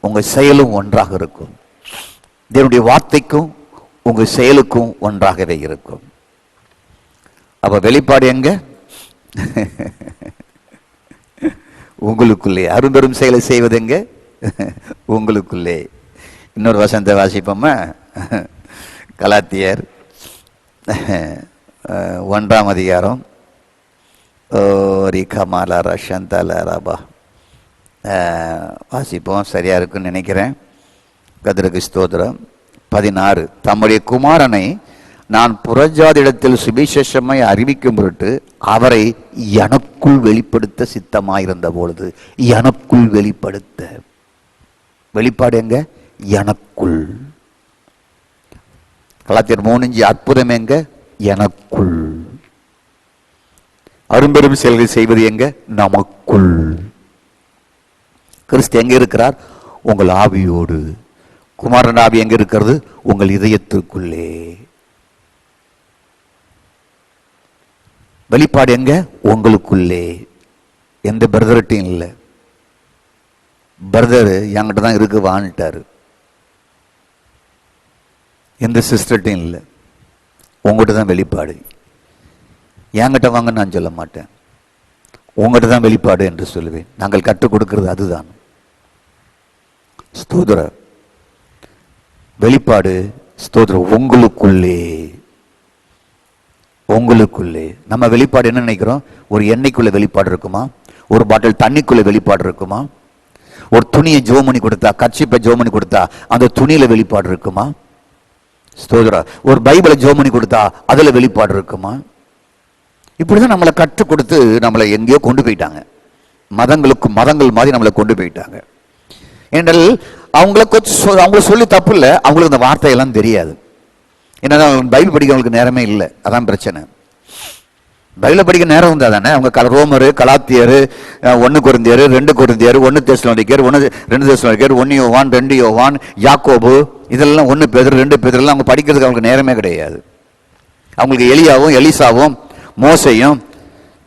உங்க செயலும் ஒன்றாக இருக்கும். தேவனுடைய வார்த்தைக்கும் உங்க செயலுக்கும் ஒன்றாகவே இருக்கும். அப்ப வெளிப்பாடு எங்க? உங்களுக்குள்ளே. அரும்பெரும் செயலை செய்வது எங்க? உங்களுக்குள்ளே. இன்னொரு வசனத்தை வாசிப்போமா? கலாத்தியர் 1ஆம் அதிகாரம் வாசிப்போம், சரியா இருக்குன்னு நினைக்கிறேன். கர்த்தருக்கு ஸ்தோத்திரம். 16 தம்முடைய குமாரனை நான் புறஜாதியிடத்தில் சுவிசேஷமாய் அறிவிக்கும் பொருட்டு அவரை எனக்குள் வெளிப்படுத்த சித்தமாயிருந்த பொழுது, எனக்குள் வெளிப்படுத்த. வெளிப்பாடு எங்க? எனக்குள். கலாத்தியர் 3:5 அற்புதம் எங்க? எனக்குள். அரும்பெரும் செயல்கள் செய்வது எங்க? நமக்குள். கிறிஸ்து எங்க இருக்கிறார்? உங்கள் ஆவியோடு. குமாரன் ஆவி எங்க இருக்கிறது? உங்கள் இதயத்திற்குள்ளே. வெளிப்பாடு எங்க? உங்களுக்குள்ளே. எந்த பிரதர்ட்டையும் இல்லை. பிரதர் என்கிட்ட தான் இருக்கு வான்ட்டாரு. எந்த சிஸ்டர்ட்டையும் இல்லை. உங்ககிட்ட தான் வெளிப்பாடு. என்கிட்ட வாங்க நான் சொல்ல மாட்டேன், உங்ககிட்ட தான் வெளிப்பாடு என்று சொல்லுவேன். நாங்கள் கற்றுக் கொடுக்கிறது அதுதான். ஸ்தோத்திர வெளிப்பாடு. ஸ்தோத்திர உங்களுக்குள்ளே. உங்களுக்குள்ளே. நம்ம வெளிப்பாடு என்ன நினைக்கிறோம்? ஒரு எண்ணெய்க்குள்ள வெளிப்பாடு இருக்குமா? ஒரு பாட்டில் தண்ணிக்குள்ள வெளிப்பாடு இருக்குமா? ஒரு துணியை ஜோமணி கொடுத்தா, கர்ச்சீப்பை ஜோமணி கொடுத்தா அந்த துணியில வெளிப்பாடு இருக்குமா? ஸ்தோத்திரா. ஒரு பைபிளை ஜோமணி கொடுத்தா அதுல வெளிப்பாடு இருக்குமா? இப்படிதான் நம்மளை கற்றுக் கொடுத்து நம்மளை எங்கேயோ கொண்டு போயிட்டாங்க. மதங்கள் மாதிரி நம்மளை கொண்டு போயிட்டாங்க. ஏனென்றால் அவங்கள சொல்லி தப்பு இல்லை, அவங்களுக்கு இந்த வார்த்தையெல்லாம் தெரியாது. ஏன்னா பைபிள் படிக்கிறவங்களுக்கு நேரமே இல்லை, அதான் பிரச்சனை. பைபிளை படிக்க நேரம் இருந்தா தானே அவங்க ரோமரு, கலாத்தியர், 1 கொரிந்தியர், 2 கொரிந்தியர், 1 தெசலோனிக்கர், 2 தெசலோனிக்கர், 1 யோவான், 2 யோவான், யாக்கோபு, இதெல்லாம் 1 பேதுரு, 2 பேதுரு அவங்க படிக்கிறதுக்கு அவங்களுக்கு நேரமே கிடையாது. அவங்களுக்கு எலியாவும் எலிசாவும் மோசையும்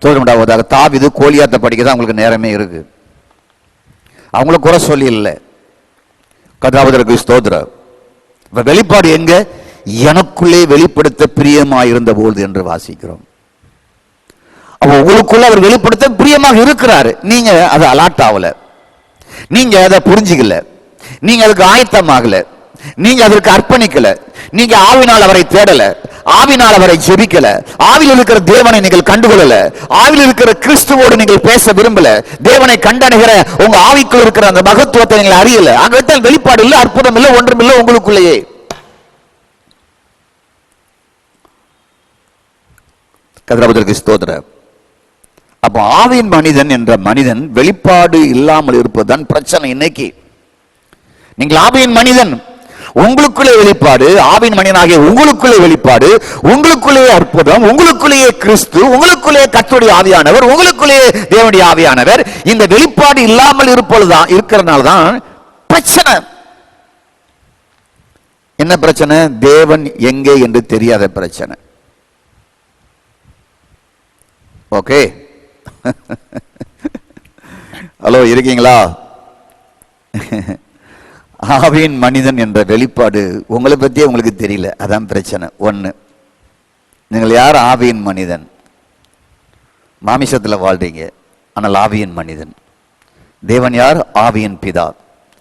தோற்றமுண்டாவதாக தாவீது கோலியாத்தை படிக்க அவங்களுக்கு நேரமே இருக்கு. அவங்கள குறை சொல்லி இல்லை. கர்த்தருக்கு ஸ்தோத்திரம். வெளிப்பாடு எங்க? எனக்குள்ளே வெளிப்படுத்த பிரியமாயிருந்த போது என்று வாசிக்கிறோம். அப்ப உங்களுக்குள்ள அவர் வெளிப்படுத்த பிரியமாக இருக்கிறாரு. நீங்க அதை அலாட் ஆகல, நீங்க அதை புரிஞ்சுக்கல, நீங்க அதுக்கு ஆயத்தமாகல, நீங்க அதற்கு அர்ப்பணிக்கல, நீங்க ஆவினால் அவரை தேடல, ஆவினால் அவரை ஜெபிக்கல, ஆவியில் இருக்கிற தேவனை நீங்கள் கண்டுகொள்ளல, ஆவியில் இருக்கிற கிறிஸ்துவோடு நீங்கள் பேச விரும்பல, தேவனை கண்டணுகிற உங்க ஆவிக்குள் இருக்கிற அந்த மகத்துவத்தை நீங்கள் அறியல. அங்கத்தான் வெளிப்பாடு இல்லை, அற்புதம் இல்லை, ஒன்றும் இல்லை உங்களுக்குள்ளேயே. கர்த்தருக்கு ஸ்தோத்திரம். அப்போ ஆவியின் மனிதன் என்ற மனிதன் வெளிப்பாடு இல்லாமல் இருப்பதுதான் பிரச்சனை. இன்னைக்கு நீங்கள் ஆவியின் மனிதன், உங்களுக்குள்ளே வெளிப்பாடு, ஆவியின் மனிதனாகிய உங்களுக்குள்ளே வெளிப்பாடு, உங்களுக்குள்ளே அற்புதம், உங்களுக்குள்ளேயே கிறிஸ்து, உங்களுக்குள்ளே கர்த்தருடைய ஆவியானவர், உங்களுக்குள்ளே தேவனுடைய ஆவியானவர். இந்த வெளிப்பாடு இல்லாமல் இருப்பதுதான் இருக்கிறதுனால்தான் பிரச்சனை. என்ன பிரச்சனை? தேவன் எங்கே என்று தெரியாத பிரச்சனை. ஓகே, ஹலோ, இருக்கீங்களா? ஆவியின் மனிதன் என்ற வெளிப்பாடு உங்களை பத்தியே உங்களுக்கு தெரியல, அதான் பிரச்சனை. ஒண்ணு, நீங்கள் யார்? ஆவியின் மனிதன். மாமிசத்தில் வாழ்றீங்க, ஆனால் ஆவியின் மனிதன். தேவன் யார்? ஆவியின் பிதா.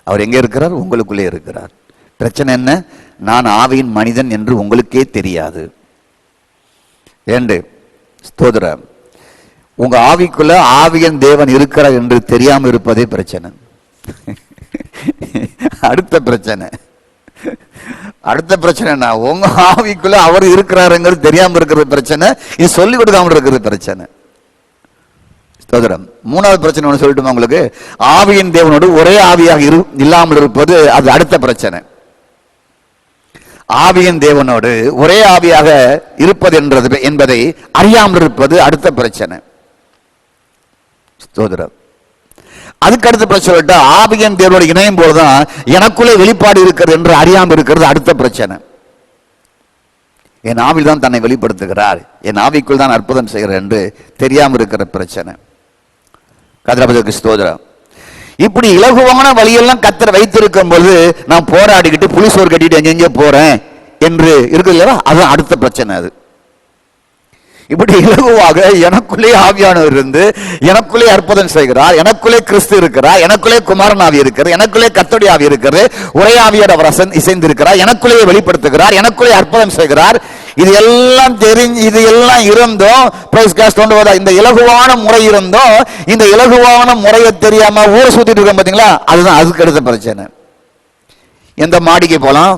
அவர் எங்கே இருக்கிறார்? உங்களுக்குள்ளே இருக்கிறார். பிரச்சனை என்ன? நான் ஆவியின் மனிதன் என்று உங்களுக்கே தெரியாது. ஸ்தோத்திரம். உங்க ஆவிக்குள்ள ஆவியின் தேவன் இருக்கிறார் என்று தெரியாம இருப்பதே பிரச்சனை. அடுத்த பிரச்சனை என்ன? உங்க ஆவிக்குள்ள அவர் இருக்கிறாருங்கிறது தெரியாம இருக்கிறது பிரச்சனை. இது சொல்லி கொடுக்காம இருக்கிறது பிரச்சனை. ஸ்தோத்திரம். மூணாவது பிரச்சனை ஒன்று சொல்லட்டுமா உங்களுக்கு? ஆவியின் தேவனோடு ஒரே ஆவியாக இல்லாமல் இருப்பது, அது அடுத்த பிரச்சனை. ஆவியின் தேவனோடு ஒரே ஆவியாக இருப்பது என்பதை அறியாமல் இருப்பது அடுத்த பிரச்சனை. ஸ்தோத்திரம். அதுக்கு அடுத்த பிரச்சனை, ஆவியின் தேவனோடு இணையும் போதுதான் எனக்குள்ளே வெளிப்பாடு இருக்கிறது என்று அறியாமல் இருக்கிறது அடுத்த பிரச்சனை. என் ஆவில் தான் தன்னை வெளிப்படுத்துகிறார், என் ஆவிக்குள் தான் அற்புதம் செய்கிறார் என்று தெரியாமல் இருக்கிற பிரச்சனை. கர்த்தருக்கு ஸ்தோத்திரம். இப்படி இலகுவான வழியெல்லாம் கர்த்தர் வைத்திருக்கும் போது நான் போராடிக்கிட்டு புலிசோர் கட்டிட்டு எங்கெங்க போறேன் என்று இருக்குது இல்லையா, அதுதான் அடுத்த பிரச்சனை. அது இப்படி இலகுவாக எனக்குள்ளே ஆவியானவர் இருந்து எனக்குள்ளே அற்புதம் செய்கிறார், எனக்குள்ளே கிறிஸ்து இருக்கிறார், எனக்குள்ளே குமாரன் ஆவி இருக்கிறது, எனக்குள்ளே கர்த்தருடைய ஆவி இருக்கிறது, ஒரே ஆவியோட அவர் இசைந்திருக்கிறார், எனக்குள்ளே வெளிப்படுத்துகிறார், எனக்குள்ளே அற்புதம் செய்கிறார். இது எல்லாம் தெரிஞ்சு, இது எல்லாம் இருந்தோம், இந்த இலகுவான முறை இருந்தோம், இந்த இலகுவான முறையை தெரியாம ஊரை சுத்திட்டு இருக்கோம் பாத்தீங்களா, அதுதான் அதுக்கு அடுத்த பிரச்சனை. எந்த மாடிக்கு போலாம்,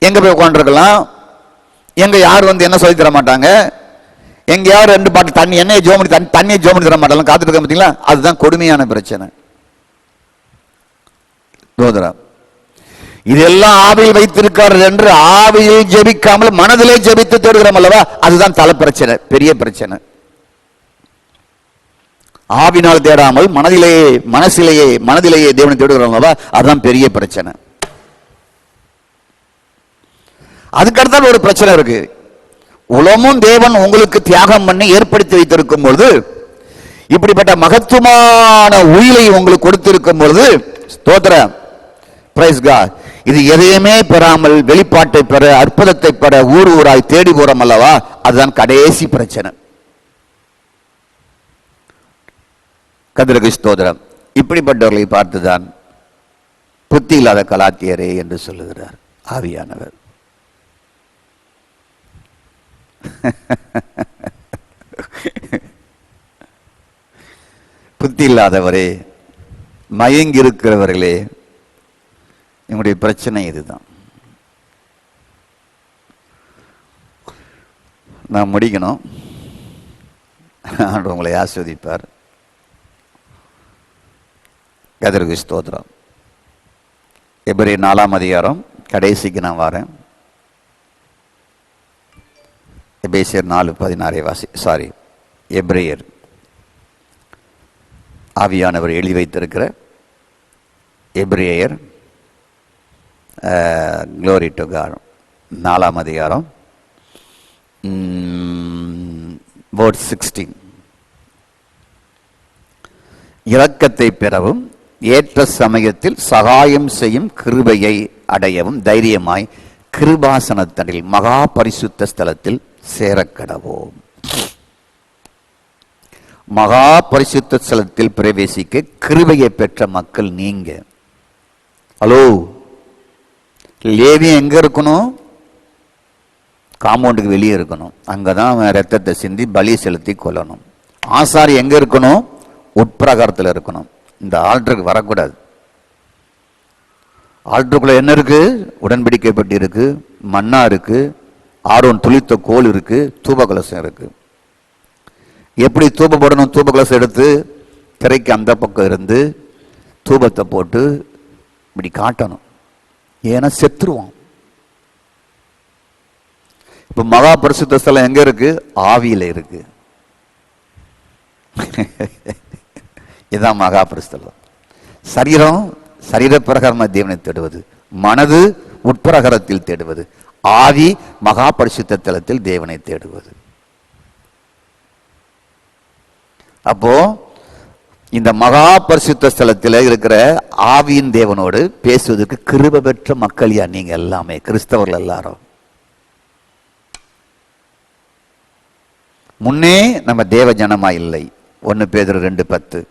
எங்க போய் உட்காந்துருக்கலாம், எங்க யார் வந்து என்ன சொல்லி தர மாட்டாங்க, எங்கேயாவது 2 பாட்டு தண்ணி எண்ணெயை ஜோமணி தண்ணியை ஜோமணி தர மாட்டாங்க, காத்துட்டு இருக்க பார்த்தீங்களா, அதுதான் கொடுமையான பிரச்சனை. இதெல்லாம் ஆவியில் வைத்திருக்கிறார் என்று ஆவியில் ஜெபிக்காமல் மனதிலே ஜெபித்து தேடுகிறோம் அல்லவா, அதுதான் தலை பிரச்சனை, பெரிய பிரச்சனை. ஆவினால் தேடாமல் மனதிலேயே தேவனை தேடுகிறோம் அல்லவா, அதுதான் பெரிய பிரச்சனை. அதுக்கடுத்தால் ஒரு பிரச்சனை இருக்கு. உலமும் தேவன் உங்களுக்கு தியாகம் பண்ணி ஏற்படுத்தி வைத்திருக்கும் பொழுது, இப்படிப்பட்ட மகத்துவமான உயிரை உங்களுக்கு கொடுத்திருக்கும் பொழுது, ஸ்தோத்திரம், பிரைஸ் காட், இது எதையுமே பெறாமல் வெளிப்பாட்டை பெற, அற்புதத்தை பெற ஊராய் தேடி போறோம் அல்லவா, அதுதான் கடைசி பிரச்சனை. கர்த்தருக்கு ஸ்தோத்திரம். இப்படிப்பட்டவர்களை பார்த்துதான் புத்தி இல்லாத கலாத்தியரே என்று சொல்லுகிறார் ஆவியானவர். புத்தி இல்லாதவரே, மயங்கி இருக்கிறவர்களே, என்னுடைய பிரச்சனை இதுதான். நான் முடிக்கணும். ஆண்டவர் உங்களை ஆசீர்வதிப்பார். கர்த்தருக்கு ஸ்தோத்திரம். எபிரேயர் 4ஆம் அதிகாரம் கடைசிக்கு நான் வரேன். எபேசியர் 4:16 எபிரேயர் ஆவியானவர் எழுதி வைத்திருக்கிற எபிரேயர் க்ளோரி டு காட் 4ஆம் அதிகாரம் verse 16, இரக்கத்தை பெறவும் ஏற்ற சமயத்தில் சகாயம் செய்யும் கிருபையை அடையவும் தைரியமாய் கிருபாசனத்தனில் மகா பரிசுத்த ஸ்தலத்தில் சேரக்கடவோம். மகா பரிசுத்த ஸ்தலத்தில் பிரவேசிக்க கிருபையை பெற்ற மக்கள் நீங்க. ஹலோ, லேவியம் எங்க இருக்கணும்? காம்பவுண்டுக்கு வெளியே இருக்கணும். அங்கதான் ரத்தத்தை சிந்தி பலி செலுத்தி கொள்ளணும். ஆசாரி எங்க இருக்கணும்? உட்பிரகாரத்தில் இருக்கணும். இந்த ஆல்டருக்கு வரக்கூடாது. ஆல்டருக்குள்ள என்ன இருக்கு? உடன்படிக்கை பெட்டி இருக்கு, மன்னா இருக்கு, ஆரோன் துளித்த கோல் இருக்கு, தூப கலசம் இருக்கு. எப்படி தூப போடணும்? தூப கலசம் எடுத்து திரைக்கு அந்த பக்கம் இருந்து தூபத்தை போட்டு இப்படி காட்டணும், ஏன்னா செத்துருவான். இப்ப மகா பரிசுத்த ஸ்தலம் எங்க இருக்கு? ஆவியில இருக்கு. இதுதான் மகா பரிசுத்தலம். சரீரம் சரீர பிரகாரமா தேவனை தேடுவது, மனது உட்பிரகாரத்தில் தேடுவது, ஆவி மகா பரிசுத்த தலத்தில் தேவனை தேடுவது. அப்போ இந்த மகா பரிசுத்த ஸ்தலத்தில் இருக்கிற ஆவியின் தேவனோடு பேசுவதற்கு கிருபை பெற்ற மக்களியா நீங்க எல்லாமே, கிறிஸ்தவர்கள் எல்லாரும். முன்னே நம்ம தேவ ஜனமா இல்லை. 1 பேதுரு 2:10.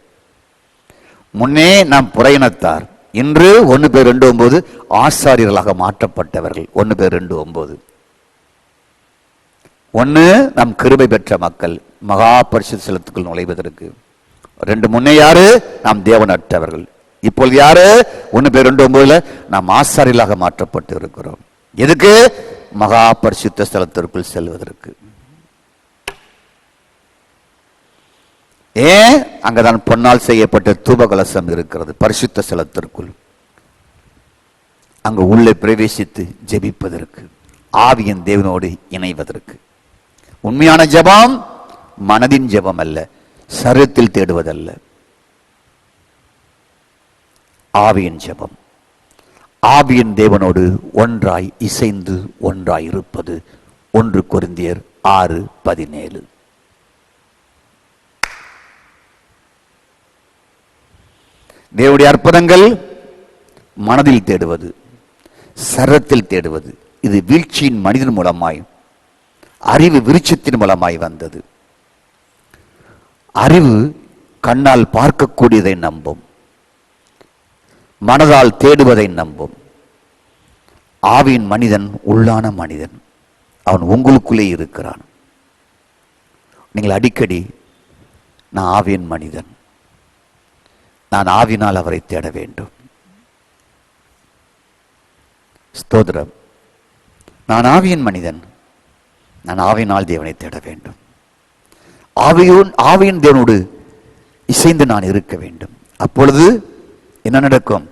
முன்னே நாம் புறையினத்தார், இன்று 1 பேர் 2:9 ஆசாரியர்களாக மாற்றப்பட்டவர்கள். 1 பேர் 2:9. ஒன்று நாம் கிருபை பெற்ற மக்கள் மகா பரிசுத்த ஸ்தலத்துக்குள் நுழைவதற்கு. 2 முன்னே யாரு? நாம் தேவனற்றவர்கள். இப்பொழுது யாரு? 1 பேர் 2:9 நாம் ஆசாரியர்களாக மாற்றப்பட்டு இருக்கிறோம். எதுக்கு? மகா பரிசுத்த ஸ்தலத்திற்குள் செல்வதற்கு. ஏன்? அங்கதான் பொன்னால் செய்யப்பட்ட தூபகலசம் இருக்கிறது பரிசுத்த ஸ்தலத்திற்குள். அங்கு உள்ளே பிரவேசித்து ஜெபிப்பதற்கு, ஆவியின் தேவனோடு இணைவதற்கு. உண்மையான ஜெபம் மனதின் ஜெபம் அல்ல, சரீரத்தில் தேடுவதல்ல, ஆவியின் ஜெபம். ஆவியின் தேவனோடு ஒன்றாய் இசைந்து ஒன்றாய் இருப்பது. 1 கொரிந்தியர் 6:17. தேவனுடைய அற்புதங்கள் மனதில் தேடுவது, சரத்தில் தேடுவது. இது வீழ்ச்சியின் மனிதன் மூலமாய், அறிவு விருட்சத்தின் மூலமாய் வந்தது. அறிவு கண்ணால் பார்க்கக்கூடியதை நம்பும், மனதால் தேடுவதை நம்பும். ஆவியின் மனிதன் உள்ளான மனிதன், அவன் உங்களுக்குள்ளே இருக்கிறான். நீங்கள் அடிக்கடி நான் ஆவியின் மனிதன், நான் ஆவினால் அவரை தேட வேண்டும். ஸ்தோத்திரம். நான் ஆவியின் மனிதன், நான் ஆவியினால் தேவனை தேட வேண்டும். ஆவியின் தேவனோடு இசைந்து நான் இருக்க வேண்டும். அப்பொழுது என்ன நடக்கும்?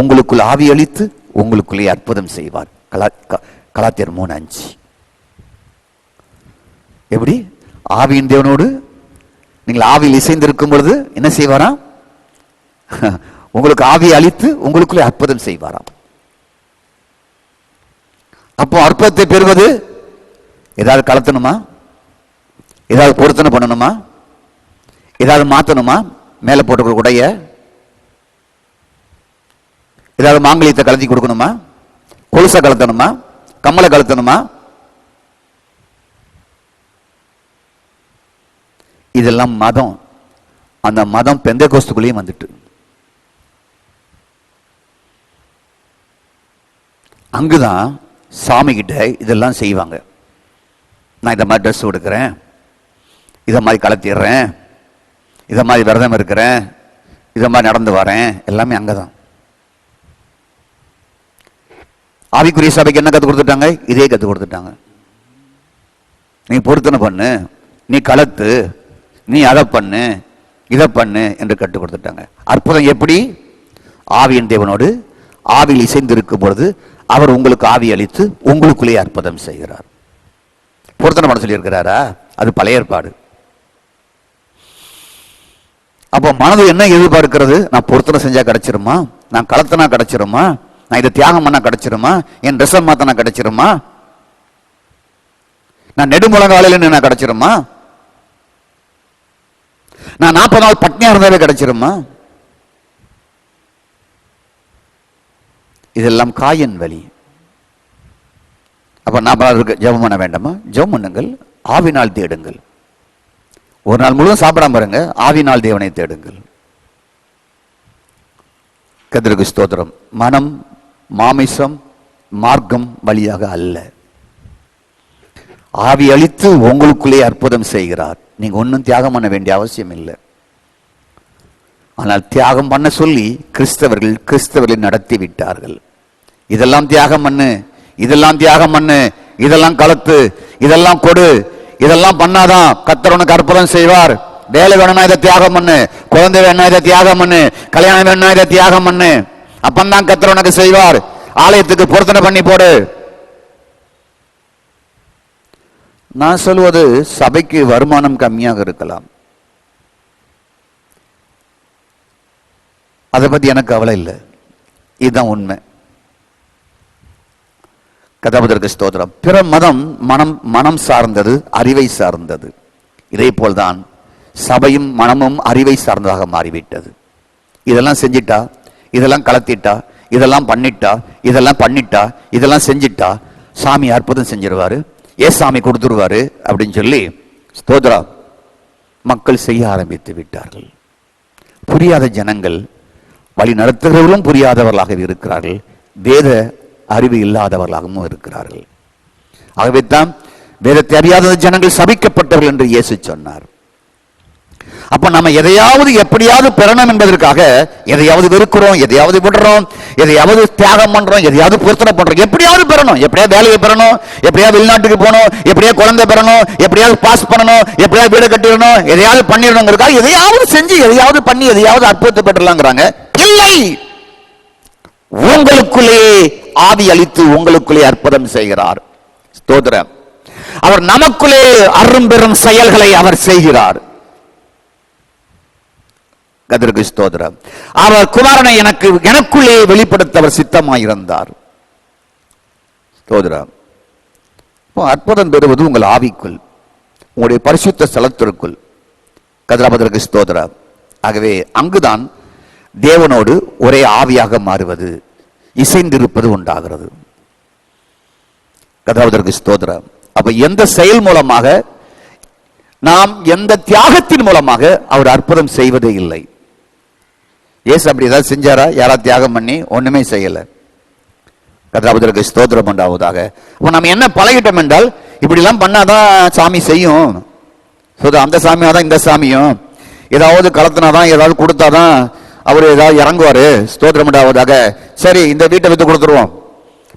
உங்களுக்குள் ஆவி அளித்து உங்களுக்குள்ளே அற்புதம் செய்வார். கலாத்தியர் 3:5. எப்படி? ஆவியின் தேவனோடு நீங்கள் ஆவியில் இசைந்திருக்கும் பொழுது என்ன செய்வாராம்? உங்களுக்கு ஆவியை அளித்து உங்களுக்குள்ளே அற்புதம் செய்வாராம். அப்போ அற்புதத்தை பெறுவது ஏதாவது கலத்தணுமா? ஏதாவது பொருத்தனை பண்ணணுமா? ஏதாவது மாற்றணுமா? மேலே போட்டு உடைய ஏதாவது மாங்கலியத்தை கலத்தி கொடுக்கணுமா? கொலுசை கலத்தணுமா? கம்மலை கலத்தணுமா? இதெல்லாம் மதம். அந்த மதம் பெந்தேகோஸ்துக்குள்ளேயும் வந்துட்டு அங்குதான் சாமி கிட்ட இதெல்லாம் செய்வாங்க. நான் இதை மாதிரி ட்ரெஸ் கொடுக்குறேன், இதை மாதிரி கலத்திடுறேன், இதை மாதிரி விரதம் இருக்கிறேன், இதை மாதிரி நடந்து வரேன், எல்லாமே அங்கதான். ஆவிக்குரிய சபைக்கு என்ன கற்றுக் கொடுத்துட்டாங்க? இதே கற்றுக் கொடுத்துட்டாங்க. நீ பொருத்தனை பண்ணு, நீ கலத்து, நீ அதை பண்ணு, இதை பண்ணு என்று கற்றுக் கொடுத்துட்டாங்க. அற்புதம் எப்படி? ஆவியின் தேவனோடு ஆவியில் இசைந்திருக்கும் பொழுது அவர் உங்களுக்கு ஆவி அளித்து உங்களுக்குள்ளே அற்புதம் செய்கிறார். பொருத்தனை பண்ண சொல்லி இருக்கிறாரா? அது பழைய ஏற்பாடு. அப்போ மனது என்ன எதிர்பார்க்கிறது? நான் பொருத்தனை செஞ்சா கிடைச்சிருமா? நான் கலத்தனா கிடைச்சிருமா? நான் இதை தியாகம் பண்ணா கிடைச்சிருமா? என் ட்ரெஸ்ஸை மாத்தனா கிடைச்சிருமா? நான் நெடுமுழங்காலையில் நின்னா கிடைச்சிருமா? நான் 40 நாள் பட்னியா இருந்தாலே கிடைச்சிருமா? இதெல்லாம் காயின் வழி. அப்ப 40 நாள் ஜெபம் பண்ண வேண்டாமா? ஜெபம் பண்ணுங்கள், ஆவினால் தேடுங்கள். ஒரு நாள் முழுவதும் சாப்பிடாம பாருங்க, ஆவினால் தேவனை தேடுங்கள். கர்த்தருக்கு ஸ்தோத்திரம். மனம், மாமிசம், மார்க்கம் வழியாக அல்ல, ஆவி அளித்து உங்களுக்குள்ளே அற்புதம் செய்கிறார். நீங்க ஒன்றும் தியாகம் பண்ண வேண்டிய அவசியம் இல்லை. ஆனால் தியாகம் பண்ண சொல்லி கிறிஸ்தவர்களை நடத்தி விட்டார்கள். இதெல்லாம் தியாகம் பண்ணு, இதெல்லாம் தியாகம் பண்ணு, இதெல்லாம் கலத்து, இதெல்லாம் கொடு, இதெல்லாம் பண்ணாதான் கர்த்தர் உனக்கு அற்புதம் செய்வார். வேலை வேணும்னா இதை தியாகம் பண்ணு, குழந்தை வேணும்னா இதை தியாகம் பண்ணு, கல்யாணம் வேணும்னா இதை தியாகம் பண்ணு. அப்பந்தான் கர்த்தர் உனக்கு செய்வார். ஆலயத்துக்கு பொருத்தனை பண்ணி போடு. நான் சொல்வது சபைக்கு வருமானம் கம்மியாக இருக்கலாம், அதை பத்தி எனக்கு கவலை இல்லை. இதுதான் உண்மை. கர்த்தருக்கு ஸ்தோத்திரம். பிற மதம் மனம் சார்ந்தது, அறிவை சார்ந்தது. இதே போல்தான் சபையும் மனமும் அறிவை சார்ந்ததாக மாறிவிட்டது. இதெல்லாம் செஞ்சிட்டா, இதெல்லாம் கலத்திட்டா, இதெல்லாம் பண்ணிட்டா, இதெல்லாம் செஞ்சிட்டா சாமி அற்புதம் செஞ்சிருவாரு, சாமி கொடுத்துருவாரு அப்படின்னு சொல்லி ஸ்தோத்திரம் மக்கள் செய்ய ஆரம்பித்து விட்டார்கள். புரியாத ஜனங்கள், வழி நடத்துகிறவர்களும் புரியாதவர்களாக இருக்கிறார்கள், வேத அறிவு இல்லாதவர்களாகவும் இருக்கிறார்கள். ஆகவே தான் வேதத்தை அறியாத ஜனங்கள் சபிக்கப்பட்டவர்கள் என்று இயேசு சொன்னார். அப்ப நம்ம எதையாவது எப்படியாவது பெறணும் என்பதற்காக எதையாவது வெறுக்கிறோம், எதையாவது விடுறோம், எதையாவது தியாகம் பண்றோம், எதையாவது பொருத்தனை பண்றோம். எப்படியாவது பெறணும், எப்படியாவது வேலையை பெறணும், எப்படியாவது வெளிநாட்டுக்கு போகணும், எப்படியாவது குழந்தை பெறணும், எப்படியாவது பாஸ் பண்ணணும், எப்படியாவது வீடு கட்டிடணும், எதையாவது பண்ணிடணுங்கிறதுக்காக எதையாவது செஞ்சு எதையாவது பண்ணி எதையாவது அற்புதத்தை பெற்றலாங்கிறாங்க. இல்லை, உங்களுக்குள்ளே ஆவி அளித்து உங்களுக்குள்ளே அற்புதம் செய்கிறார். ஸ்தோத்திரம். அவர் நமக்குள்ளே அரும்பெரும் செயல்களை அவர் செய்கிறார். கர்த்தருக்கு ஸ்தோத்திரம். அவர் குமாரனை எனக்குள்ளே வெளிப்படுத்த அவர் சித்தமாயிருந்தார். ஸ்தோத்திரம். அற்புதம் பெறுவது உங்கள் ஆவிக்குள், உங்களுடைய பரிசுத்த ஸ்தலத்திற்குள். கர்த்தருக்கு ஸ்தோத்திரம். ஆகவே அங்குதான் தேவனோடு ஒரே ஆவியாக மாறுவது, இசைந்திருப்பது உண்டாகிறது. கர்த்தருக்கு ஸ்தோத்திரம். அப்ப எந்த செயல் மூலமாக, நாம் எந்த தியாகத்தின் மூலமாக அவர் அற்புதம் செய்வதே இல்லை. இயேசு அப்படி ஏதாவது செஞ்சாரா? யாராவது தியாகம் பண்ணி? ஒண்ணுமே செய்யல. கர்த்தருக்கு ஸ்தோத்திரம் உண்டாவதாக. இப்போ நம்ம என்ன பழகிட்டோம் என்றால், இப்படி எல்லாம் பண்ணாதான் சாமி செய்யும், அந்த சாமியா தான் இந்த சாமியும், ஏதாவது கலத்தினாதான் ஏதாவது கொடுத்தாதான் அவர் ஏதாவது இறங்குவாரு. ஸ்தோத்திரம் உண்டாவதாக. சரி, இந்த வீட்டை வித்து கொடுத்துருவோம்,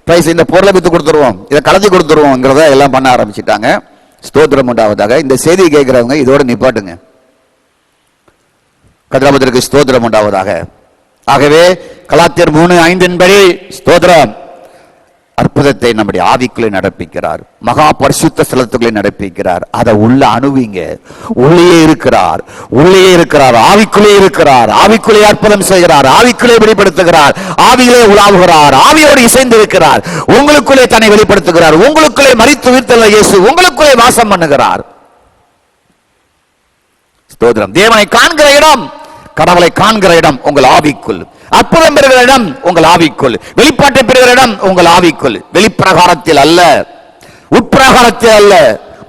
பிரைஸ் இந்த பொருளை வித்து கொடுத்துருவோம், இதை கலத்தி கொடுத்துருவோங்கிறத எல்லாம் பண்ண ஆரம்பிச்சுட்டாங்க. ஸ்தோத்திரம் உண்டாவதாக. இந்த செய்தியை கேட்கிறவங்க இதோட நிப்பாட்டுங்க. கர்த்தருக்கு ஸ்தோத்திரம் உண்டாவதாக. ஆகவே கலாத்தியர் 3:5 படி ஸ்தோத்திரம் அற்புதத்தை நம்முடைய ஆவிக்குள்ளே நடப்பிக்கிறார், மகா பரிசுத்த ஸ்தலத்துக்குள்ளே நடப்பிக்கிறார். அதை உள்ள அணுவிங்க. உள்ளே இருக்கிறார், உள்ளே இருக்கிறார், ஆவிக்குள்ளே இருக்கிறார், ஆவிக்குள்ளே அற்புதம் செய்கிறார், ஆவிக்குள்ளே வெளிப்படுத்துகிறார், ஆவியிலே உலாவுகிறார், ஆவியோடு இசைந்து இருக்கிறார், உங்களுக்குள்ளே தன்னை வெளிப்படுத்துகிறார், உங்களுக்குள்ளே மரித்து உயிர்த்தெழுந்த இயேசு உங்களுக்குள்ளே வாசம் பண்ணுகிறார். ஸ்தோத்திரம். தேவனை காண்கிற இடம், கடவுளை காண்கிற இடம் உங்கள் ஆவிக்குள், அற்புதம் பெறுகிற இடம் உங்கள் ஆவிக்குள், வெளிப்பாட்டை பெறுகிற இடம் உங்கள் ஆவிக்குள். வெளிப்பிரகாரத்தில் அல்ல, உட்பிரகாரத்தில் அல்ல,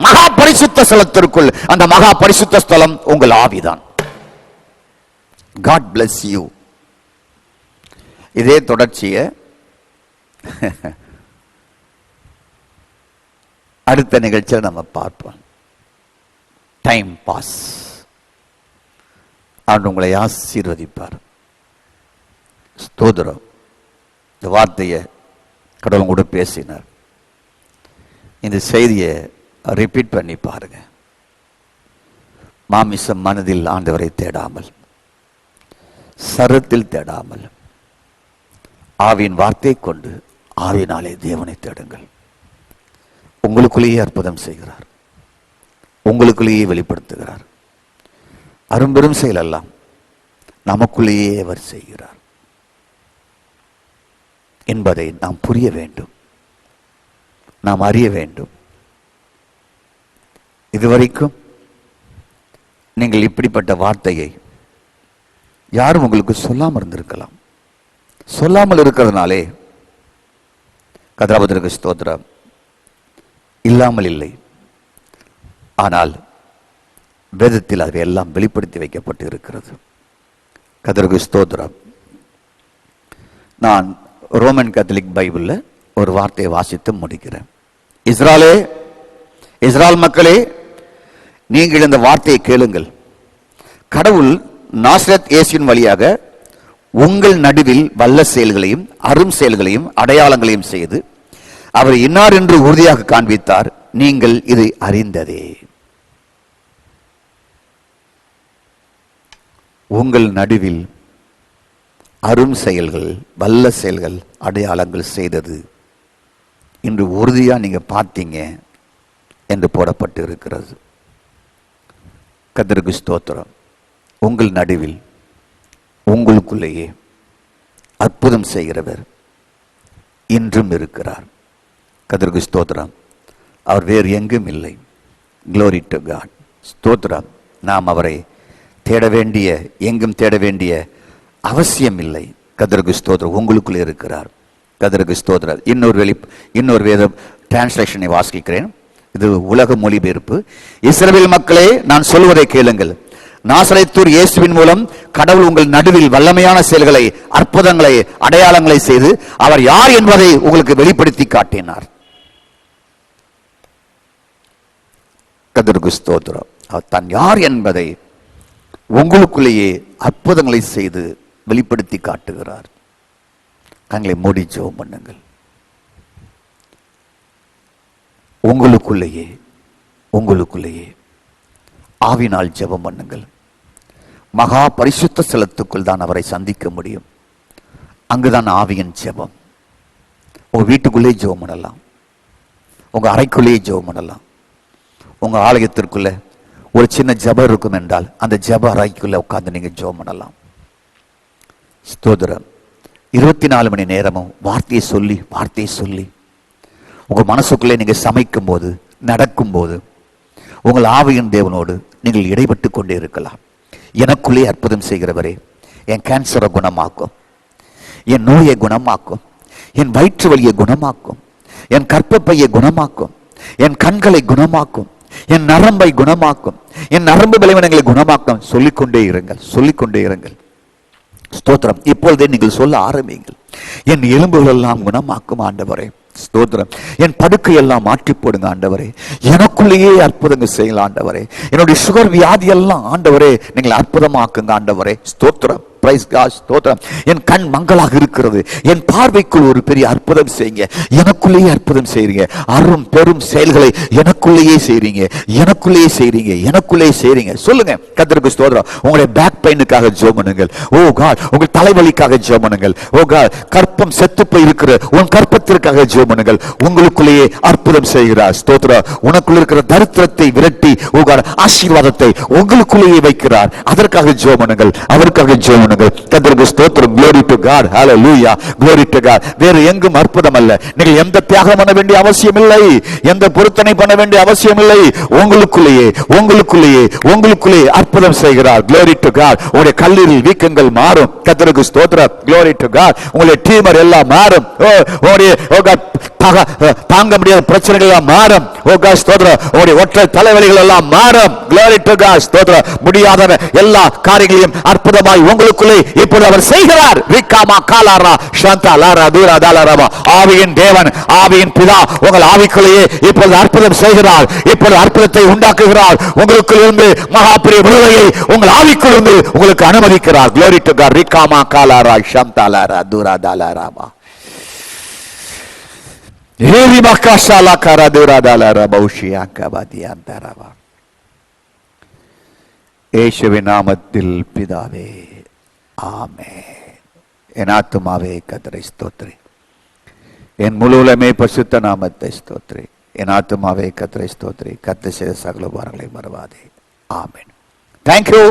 மகா பரிசுத்த ஸ்தலத்திற்குள். அந்த மகா பரிசுத்த ஸ்தலம் உங்கள் ஆவிதான். God bless you. இதே தொடர்ச்சியை அடுத்த நிகழ்ச்சியில் நம்ம பார்ப்போம். Time pass. அவன் உங்களை ஆசீர்வதிப்பார். ஸ்தோத்திரம். இந்த வார்த்தையை கடவுள் கூட பேசினார். இந்த செய்தியை ரிப்பீட் பண்ணி பாருங்க. மாமிசம் மனதில் ஆண்டவரை தேடாமல், சரத்தில் தேடாமல், ஆவியின் வார்த்தை கொண்டு ஆவியினாலே தேவனை தேடுங்கள். உங்களுக்குள்ளேயே அற்புதம் செய்கிறார், உங்களுக்குள்ளேயே வெளிப்படுத்துகிறார். அரும்பெரும் செயல் எல்லாம் நமக்குள்ளேயே அவர் செய்கிறார் என்பதை நாம் புரிய வேண்டும், நாம் அறிய வேண்டும். இதுவரைக்கும் நீங்கள் இப்படிப்பட்ட வார்த்தையை யாரும் உங்களுக்கு சொல்லாமல் இருந்திருக்கலாம். சொல்லாமல் இருக்கிறதுனாலே கர்த்தருக்கு ஸ்தோத்திரம் இல்லாமல் இல்லை. ஆனால் வேதத்தில் அதை எல்லாம் வெளிப்படுத்தி வைக்கப்பட்டு இருக்கிறது. கர்த்தருக்கு ஸ்தோத்திரம். நான் ரோமன் கத்தோலிக் பைபிள்ல ஒரு வார்த்தையை வாசித்து முடிக்கிறேன். இஸ்ராயல் மக்களே, நீங்கள் இந்த வார்த்தையை கேளுங்கள். கடவுள் நாசரேத் இயேசுவின் வழியாக உங்கள் நடுவில் வல்ல செயல்களையும் அரும் செயல்களையும் அடையாளங்களையும் செய்து அவர் இன்னார் என்று உறுதியாக காண்பித்தார். நீங்கள் இதை அறிந்ததே. உங்கள் நடுவில் அரும் செயல்கள், வல்ல செயல்கள், அடையாளங்கள் செய்தது இன்று உறுதியா நீங்க பார்த்தீங்க என்று போடப்பட்டு இருக்கிறது. கர்த்தருக்கு ஸ்தோத்திரம். உங்கள் நடுவில் உங்களுக்குள்ளேயே அற்புதம் செய்கிறவர் இன்றும் இருக்கிறார். கர்த்தருக்கு ஸ்தோத்திரம். அவர் வேறு எங்கும் இல்லை. Glory to God. ஸ்தோத்திரம். நாம் அவரை தேட வேண்டிய, எங்கும் தேட வேண்டிய அவசியம் இல்லை. கர்த்தருக்கு ஸ்தோத்திரம். உங்களுக்குள்ளே இருக்கிறார். கர்த்தருக்கு ஸ்தோத்திரம். இன்னொரு வேத டிரான்ஸ்லேஷனை வாசிக்கிறேன். இது உலக மொழிபெயர்ப்பு. இஸ்ரவேல் மக்களே, நான் சொல்வதை கேளுங்கள். நாசரேத்தூர் இயேசுவின் மூலம் கடவுள் உங்கள் நடுவில் வல்லமையான செயல்களை, அற்புதங்களை, அடையாளங்களை செய்து அவர் யார் என்பதை உங்களுக்கு வெளிப்படுத்தி காட்டினார். கர்த்தருக்கு ஸ்தோத்திரம். அவர் தான் யார் என்பதை உங்களுக்குள்ளேயே அற்புதங்களை செய்து வெளிப்படுத்தி காட்டுகிறார். கண்களை மூடி ஜெபம் பண்ணுங்கள். உங்களுக்குள்ளேயே ஆவினால் ஜெபம் பண்ணுங்கள். மகா பரிசுத்த ஸ்தலத்துக்குள் தான் அவரை சந்திக்க முடியும். அங்குதான் ஆவியின் ஜெபம். உங்க வீட்டுக்குள்ளே ஜெபம் பண்ணலாம், உங்க அறைக்குள்ளேயே ஜெபம் பண்ணலாம். உங்க ஆலயத்திற்குள்ள ஒரு சின்ன ஜெபம் இருக்கும் என்றால் அந்த ஜெப அறைக்குள்ள உட்கார்ந்து நீங்க ஜெபம் பண்ணலாம். ஸ்தோத்திரம். 24 மணி நேரமும் வார்த்தையை சொல்லி உங்க மனசுக்குள்ளே நீங்க சமைக்கும் போது, நடக்கும் போது உங்கள் ஆவியின் தேவனோடு நீங்கள் இடைப்பட்டு கொண்டே இருக்கலாம். எனக்குள்ளே அற்புதம் செய்கிறவரே, என் கேன்சரை குணமாக்கும், என் நோயை குணமாக்கும், என் வயிற்று வலியை குணமாக்கும், என் கர்ப்பப்பையை குணமாக்கும், என் கண்களை குணமாக்கும், என் நரம்பை குணமாக்கும், என் நரம்பு பலவீனங்களை குணமாக்கும். சொல்லிக்கொண்டே இருங்கள். ஸ்தோத்திரம். இப்பொழுதே நீங்கள் சொல்ல ஆரம்பிங்கள். என் எலும்புகள் எல்லாம் குணமாக்கும் ஆண்டவரே. ஸ்தோத்திரம். என் படுக்கை எல்லாம் மாற்றி போடுங்க ஆண்டவரே. எனக்குள்ளேயே அற்புதங்கள் செய்யலாம் ஆண்டவரே. என்னுடைய சுகர் வியாதி எல்லாம் ஆண்டவரே நீங்கள் அற்புதமாக்குங்க ஆண்டவரே. ஸ்தோத்திரம். Praise God. ஸ்தோத்திரம். என் கண் மங்களாக இருக்கிறது, என் பார்வைக்குள் ஒரு பெரிய அற்புதம் செய்யுங்க. எனக்குள்ளேயே அற்புதம் செய்றீங்க. அரும் பெரும் செயல்களை எனக்குள்ளேயே செய்றீங்க. சொல்லுங்க. கர்த்தருக்கு ஸ்தோத்திரம். உங்களுடைய பேக் பெயினுக்காக ஜெபம் பண்ணுங்கள். ஓ காட், உங்கள் தலைவலிக்காக ஜெபம் பண்ணுங்கள். ஓ காட், கற்பம் செத்து போய் இருக்கிற உன் கற்பத்திற்காக ஜெபம் பண்ணுங்கள். உங்களுக்குள்ளேயே அற்புதம் செய்கிறார். ஸ்தோத்திரம். உனக்குள்ள இருக்கிற தரித்திரத்தை விரட்டி ஓ காட் ஆசீர்வாதத்தை உங்களுக்குள்ளேயே வைக்கிறார். அதற்காக ஜெபம் பண்ணுங்கள். அவருக்காக ஜெபம் பண்ணுங்கள். கர்த்தருக்கு ஸ்தோத்திரம். Glory to God. Hallelujah. Glory to God. வேறு எங்கும் அற்புதம் அல்ல. நீங்கள் எந்த தியாகம் பண்ண வேண்டிய அவசியம் இல்லை, எந்த பொருத்தனை பண்ண வேண்டிய அவசியம் இல்லை. உங்களுக்குள்ளேயே அற்புதம் செய்கிறார். Glory to God. உங்களுடைய கல்லீரல் வீக்கங்கள் மாறும். கர்த்தருக்கு ஸ்தோத்திரம். Glory to God. உங்களுடைய டியூமர் எல்லாம் மாறும். தாங்க முடியாத பிரச்சனைகள் எல்லாம் மாறும். ஓ காட் ஸ்தோத்திரம். உங்களுடைய ஒற்றை தலைவலிகள் எல்லாம் மாறும். Glory to God. ஸ்தோத்திரம். முடியாத எல்லா காரியங்களையும் அற்புதமாய் உங்களுக்குள்ளே இப்போது அவர் செய்கிறார். விக்காமா காலாரா சாந்தா லாரா தூரா தாலாரா. ஆவியின் தேவன், ஆவியின் பிதா உங்கள் ஆவிக்குள்ளேயே இப்போது அற்புதம் செய்கிறார். இப்போது அற்புதத்தை உண்டாக்குகிறார். உங்களுக்குள் இருந்து மகாபெரிய விடுதலையை உங்கள் ஆவிக்குள் இருந்து உங்களுக்கு அனுமதிக்கிறார். Glory to God. விக்காமா காலாரா சாந்தா லாரா தூரா தாலாரா. ஏவி மக்காஷாலா காரா தூரா தாலாரா பௌஷியா கபாதியா தரவா. இயேசுவின் நாமத்தில் பிதாவே, ஆமென். என் ஆத்துமாவே கர்த்தரை ஸ்தோத்திரி, என் முழு உலகமே பரிசுத்த நாமத்தை ஸ்தோத்திரி. என் ஆத்துமாவே கர்த்தரை ஸ்தோத்திரி, கர்த்தர் செய்த சகல உபகாரங்களை மறவாதே. ஆமென். Thank you.